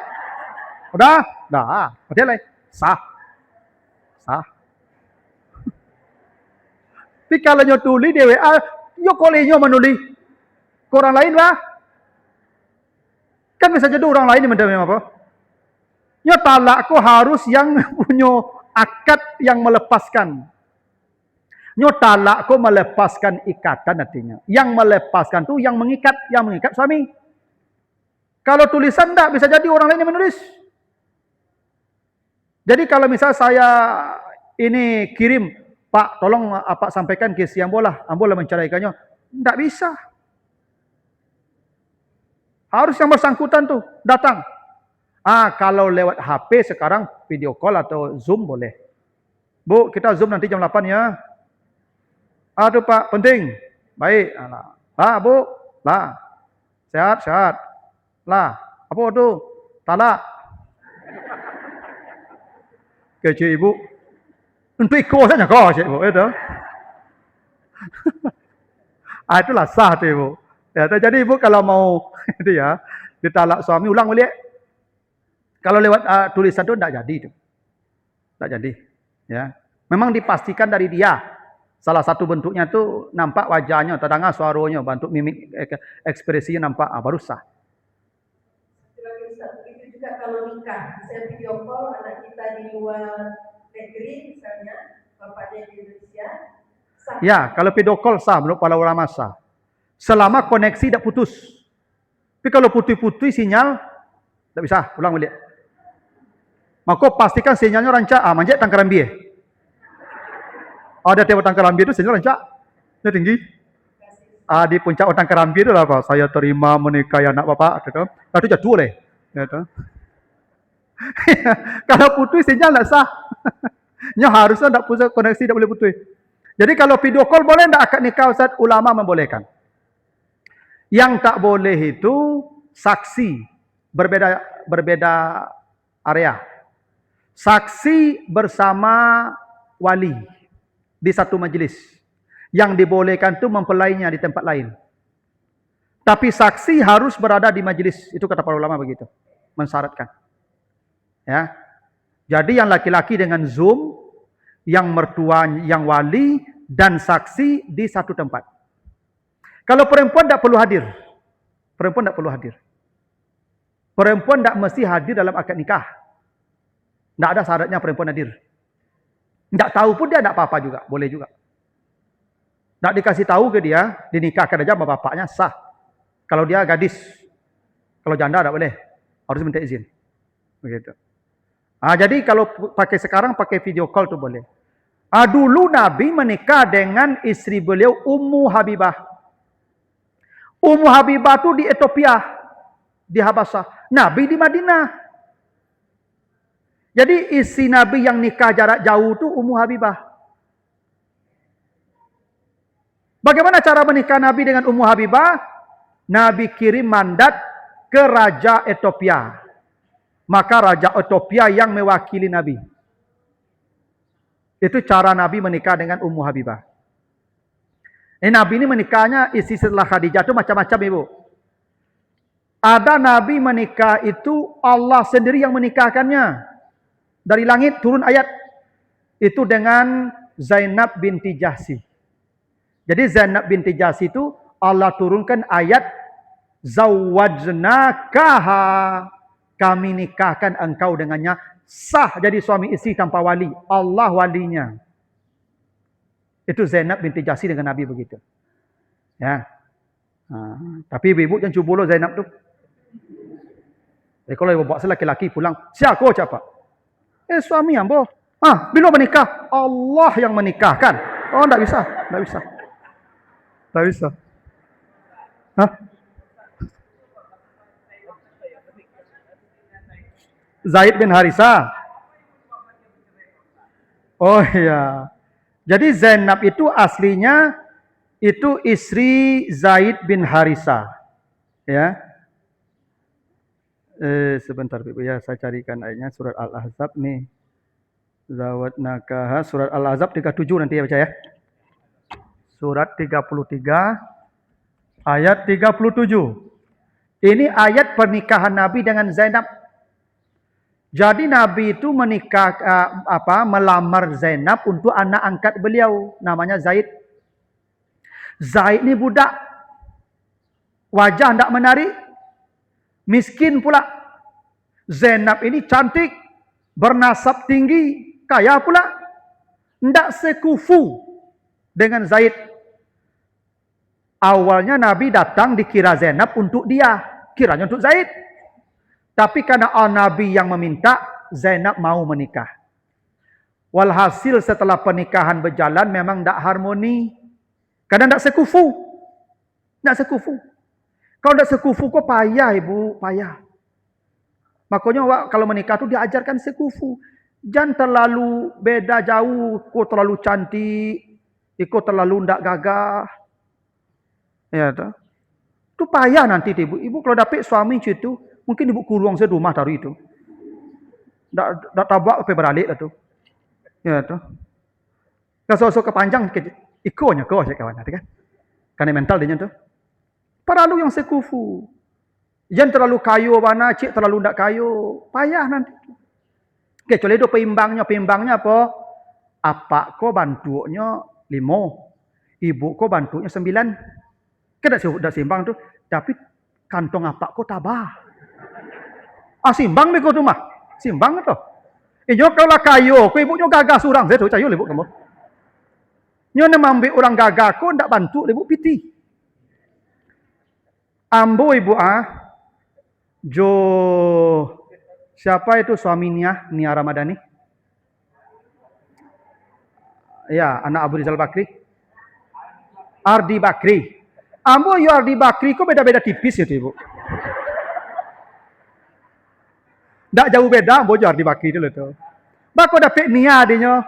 Udah? Dah. Betul lah. Sah. Tapi kalau nyo tulis di WA, nyo kolenya menulis ke orang lain lah. Kan bisa jadi orang lain yang mendem apa? Nyo talak ko harus yang punya akad yang melepaskan. Nyo talak ko melepaskan ikatan artinya. Yang melepaskan tu yang mengikat suami. Kalau tulisan tak bisa jadi orang lain yang menulis. Jadi kalau misal saya ini kirim, Pak, tolong apa sampaikan ke si Ambolah menceraikannya. Tak bisa. Harus yang bersangkutan tu datang. Kalau lewat HP sekarang video call atau Zoom boleh. Bu, kita Zoom nanti jam 8 ya. Aduh Pak, penting. Baik. Bu. Lah. Sehat. Lah. Apa tu? Talak. Kecil ibu. Untuk ikut saja kau, cik ibu. Itu. Itulah sah tu ibu. Ya, jadi ibu kalau mau itu ya, ditalak suami ulang balik. Kalau lewat tulisan tu tak jadi tu. Tak jadi. Ya. Memang dipastikan dari dia. Salah satu bentuknya tu nampak wajahnya, terdengar suaranya, bentuk mimik ekspresinya nampak, baru sah. Itu juga kalau nikah, saya video call anak kita di luar negeri misalnya, bapaknya di Indonesia. Sah. Ya, kalau video call sah menurut para ulama sah. Selama koneksi tak putus. Tapi kalau putus-putus sinyal, tak bisa, ulang balik. Maka pastikan sinyalnya rancak, manjat tangkaran biar. Ada tiap tangkaran biar itu sinyal rancak. Dia tinggi. Di puncak tangkaran biar itu lah apa? Saya terima menikahi anak bapak. Itu jatuh leh. Kalau putus sinyal tak sah. Nya harusnya tak putus koneksi, tak boleh putus. Jadi kalau video call boleh tak akad nikah Ustaz? Ulama membolehkan. Yang tak boleh itu saksi berbeda area. Saksi bersama wali di satu majlis. Yang dibolehkan itu mempelainya di tempat lain. Tapi saksi harus berada di majlis. Itu kata para ulama begitu. Mensyaratkan. Ya. Jadi yang laki-laki dengan Zoom, yang mertua, yang wali dan saksi di satu tempat. Kalau perempuan tak perlu hadir. Perempuan tak perlu hadir. Perempuan tak mesti hadir dalam akad nikah. Tak ada syaratnya perempuan hadir. Tak tahu pun dia tak apa-apa juga. Boleh juga. Tak dikasih tahu ke dia, dinikahkan aja sama bapaknya, sah. Kalau dia gadis. Kalau janda tak boleh. Harus minta izin. Begitu. Jadi kalau pakai sekarang, pakai video call tu boleh. Dulu Nabi menikah dengan istri beliau, Ummu Habibah. Ummu Habibah tu di Ethiopia, di Habasah. Nabi di Madinah. Jadi istri Nabi yang nikah jarak jauh tu Ummu Habibah. Bagaimana cara menikah Nabi dengan Ummu Habibah? Nabi kirim mandat ke Raja Ethiopia. Maka Raja Ethiopia yang mewakili Nabi. Itu cara Nabi menikah dengan Ummu Habibah. Nabi ini menikahnya istri setelah Khadijah itu macam-macam ibu. Ada Nabi menikah itu Allah sendiri yang menikahkannya. Dari langit turun ayat. Itu dengan Zainab binti Jahsy. Jadi Zainab binti Jahsy itu Allah turunkan ayat zawwajnakaha, kami nikahkan engkau dengannya, sah jadi suami isteri tanpa wali, Allah walinya. Itu Zainab binti Jahsy dengan Nabi begitu. Ya. Tapi ibu jangan cuba Zainab tu. Kalau ibu bawa laki-laki pulang, siapa siapa? Suami ambo. Bila menikah? Allah yang menikahkan. Oh, tak bisa, tak bisa. Tak bisa. Zaid bin Harithah. Oh iya. Jadi Zainab itu aslinya itu istri Zaid bin Harithah. Ya. Sebentar Ibu ya, saya carikan ayatnya surat Al-Ahzab nih. Zawatnakaha surat Al-Ahzab 37 nanti ya baca ya. Surat 33 ayat 37. Ini ayat pernikahan Nabi dengan Zainab. Jadi Nabi itu menikah melamar Zainab untuk anak angkat beliau, namanya Zaid. Zaid ni budak, wajah tidak menarik, miskin pula. Zainab ini cantik, bernasab tinggi, kaya pula. Tidak sekufu dengan Zaid. Awalnya Nabi datang dikira Zainab untuk dia, kiranya untuk Zaid. Tapi karena Nabi yang meminta, Zainab mau menikah. Walhasil setelah pernikahan berjalan memang tidak harmoni. Kadang tidak sekufu. Tidak sekufu. Kalau tidak sekufu kok payah ibu, payah. Makanya kalau menikah tu diajarkan sekufu. Jangan terlalu beda jauh, kau terlalu cantik, kau terlalu tidak gagah. Ya tak? Itu payah nanti ibu. Ibu kalau dapat suami situ, mungkin ibu kurung saya rumah taruh itu. Tak tabak sampai beralik lah tu. Ya tu. Kalau kepanjang, ikonya kau saya kawan nanti kan. Karena mental dia tu. Perlu yang sekufu. Jangan terlalu kayu mana, cik terlalu tidak kayu. Payah nanti. Kecuali itu peimbangnya apa? Apa kau bantunya 5, ibu kau bantunya 9. Kita sudah seimbang tu. Tapi kantong apa kau tabah. Simbang ni kau tu mah. Simbang tu. Inyo kalau kayu, kau ibunya gagah surang. Saya tu cayu ibu kamu. Nyo nak ambil orang gagah kau ndak bantu ibu piti. Ambo ibu Jo siapa itu suaminya Nia Ramadhani? Ya, anak Abu Rizal Bakri. Ardi Bakri. Ambo yo Ardi Bakri kok beda-beda tipis itu ibu. Tak jauh beda, bojo Ardi Bakri dulu tu. Bako dapat Nia adanya.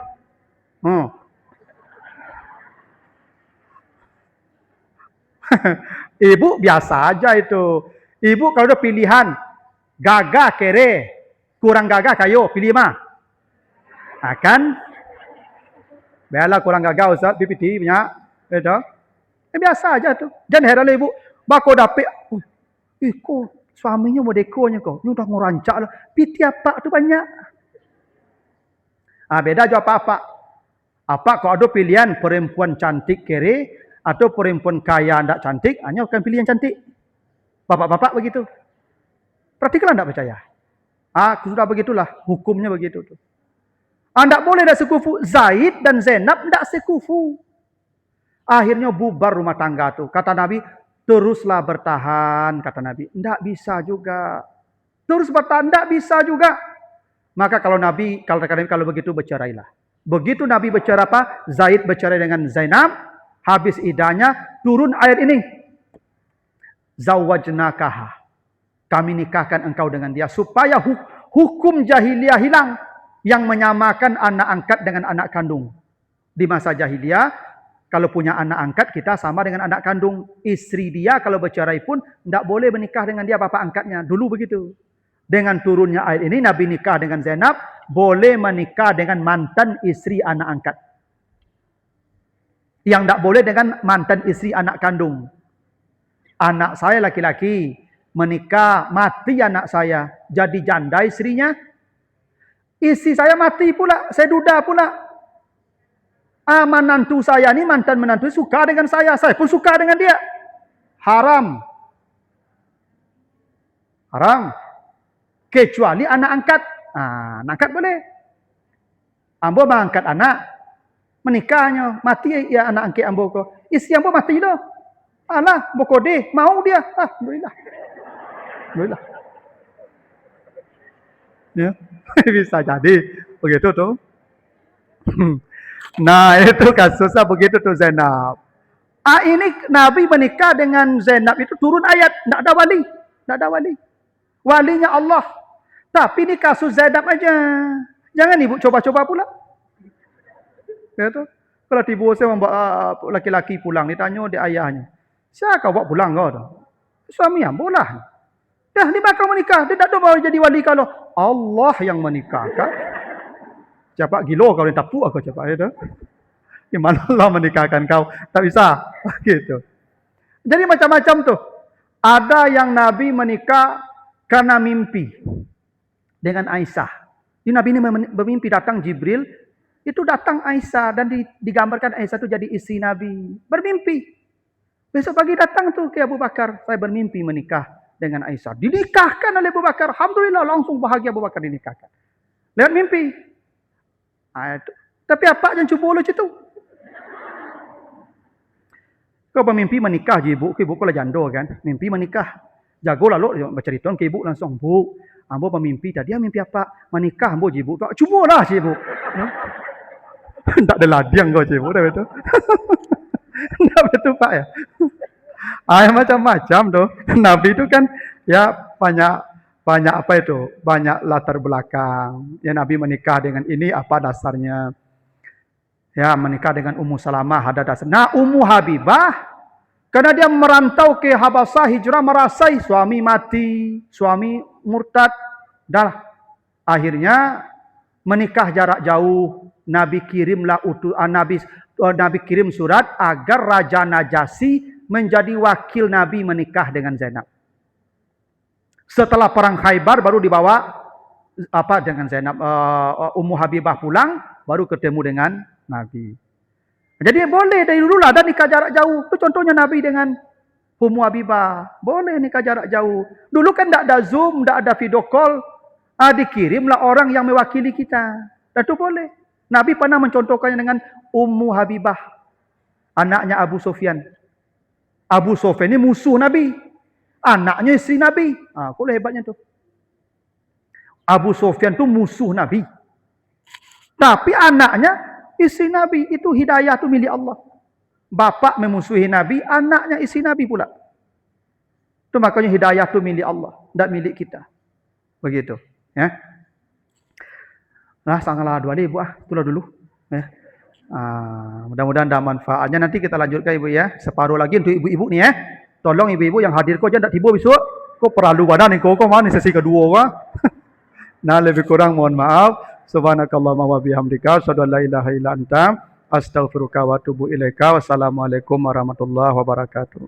Ibu biasa aja itu. Ibu kalau ada pilihan gagah kere, kurang gagah kayo, pilih mah. Akan bela kurang gagah Ustaz, PPT punya. Betul? Biasa aja tu. Jangan heran ibu. Bako dapat kok suaminya mau dekonya kok. Ni udah ngerancak lah. Piti apa tu banyak. Beda je apa-apa. Apa kalau ada pilihan perempuan cantik kere atau perempuan kaya tidak cantik, hanya akan pilih yang cantik. Bapak-bapak begitu. Perhatikanlah tidak percaya. Sudah begitulah. Hukumnya begitu. Tidak boleh dah sekufu. Zaid dan Zainab tidak sekufu. Akhirnya bubar rumah tangga tu. Kata Nabi, teruslah bertahan. Kata Nabi, tidak bisa juga. Terus bertahan, tidak bisa juga. Maka kalau Nabi, kalau begitu bercerailah. Begitu Nabi bercerai apa? Zaid bercerai dengan Zainab. Habis idahnya, turun ayat ini. Zawwajnakaha. Kami nikahkan engkau dengan dia. Supaya hukum jahiliyah hilang. Yang menyamakan anak angkat dengan anak kandung. Di masa jahiliyah, kalau punya anak angkat, kita sama dengan anak kandung. Istri dia kalau bercerai pun, tidak boleh menikah dengan dia bapak angkatnya. Dulu begitu. Dengan turunnya ayat ini, Nabi nikah dengan Zainab, boleh menikah dengan mantan istri anak angkat. Yang tidak boleh dengan mantan istri anak kandung. Anak saya laki-laki, menikah, mati anak saya, jadi janda istrinya. Istri saya mati pula, saya duda pula. Menantu saya ni, mantan menantu suka dengan saya pun suka dengan dia. Haram. Haram. Kecuali anak angkat. Anak angkat boleh. Ambo mengangkat anak, menikahnya, mati ya anak angkat ambo ko. Istri ambo mati dah. Alah, bokode, mau dia. Alhamdulillah. Alhamdulillah. Ya, bisa jadi begitu tuh. Nah, itu kasusnya begitu tuh Zainab. Ini Nabi menikah dengan Zainab itu turun ayat, tidak ada wali, tidak ada wali. Walinya Allah. Tapi ini kasus Zainab aja. Jangan ibu coba-coba pula. Ya tuh. Kalau tiba saya membawa laki-laki pulang, ditanya dia ayahnya. Siapa bawa pulang kau tu? Suami ambo lah. Dah ni bakal menikah, dia tak mau jadi wali kalau Allah yang menikahkan. Cepat gila kau ni tapu aku cepat itu. Di mana Allah menikahkan kau? Tak bisa. Gitu. Jadi macam-macam tuh. Ada yang Nabi menikah karena mimpi dengan Aisyah. Ini Nabi ini bermimpi datang Jibril, itu datang Aisyah dan digambarkan Aisyah itu jadi istri Nabi. Bermimpi. Besok pagi datang tuh ke Abu Bakar, saya bermimpi menikah dengan Aisyah. Dinikahkan oleh Abu Bakar. Alhamdulillah langsung bahagia Abu Bakar dinikahkan. Lihat mimpi. Tapi apa yang cuba macam tu? Kau bermimpi menikah je ibu kau lah janda kan. Mimpi menikah. Jagolah lo bercerita ke ibu langsung. Bu, ambo bermimpi tadi. Dia mimpi apa? Menikah ambo je ibu. Cubalah je ibu. Tak ada ladiang kau je ibu. Dah betul. Dah betul Pak ya. Macam-macam tu. Nabi itu kan ya banyak apa itu? Banyak latar belakang. Ya Nabi menikah dengan ini apa dasarnya? Ya menikah dengan Ummu Salamah ada dasar. Nah Ummu Habibah karena dia merantau ke Habasah hijrah merasai suami mati, suami murtad, dah akhirnya menikah jarak jauh. Nabi kirimlah Nabi kirim surat agar Raja Najasyi menjadi wakil Nabi menikah dengan Zainab. Setelah perang Khaybar baru dibawa dengan Zainab. Ummu Habibah pulang baru ketemu dengan Nabi. Jadi boleh dari dulu lah ada nikah jarak jauh. Itu contohnya Nabi dengan Ummu Habibah. Boleh nikah jarak jauh. Dulu kan tidak ada Zoom, tidak ada video call. Dikirimlah orang yang mewakili kita. Itu boleh. Nabi pernah mencontohkannya dengan Ummu Habibah. Anaknya Abu Sufyan. Abu Sufyan ini musuh Nabi. Anaknya istri Nabi. Kok hebatnya tu. Abu Sufyan tu musuh Nabi. Tapi anaknya istri Nabi. Itu hidayah tu milik Allah. Bapak memusuhi Nabi, anaknya istri Nabi pula. Itu makanya hidayah tu milik Allah, tidak milik kita. Begitu. Ya. Nah, sangatlah dua ibu itulah dulu. Ya. Mudah-mudahan ada manfaatnya. Nanti kita lanjutkan ibu ya. Separuh lagi untuk ibu-ibu ni ya. Tolong ibu-ibu yang hadir kau jangan tak tiba besok. Kau perlu badan ni kau mana sesi kedua wah. Nah, lebih kurang mohon maaf. Subhanakallahumma wa bihamdika asyhadu an la ilaha illa anta astaghfiruka wa atubu ilaika. Wassalamualaikum warahmatullahi wabarakatuh.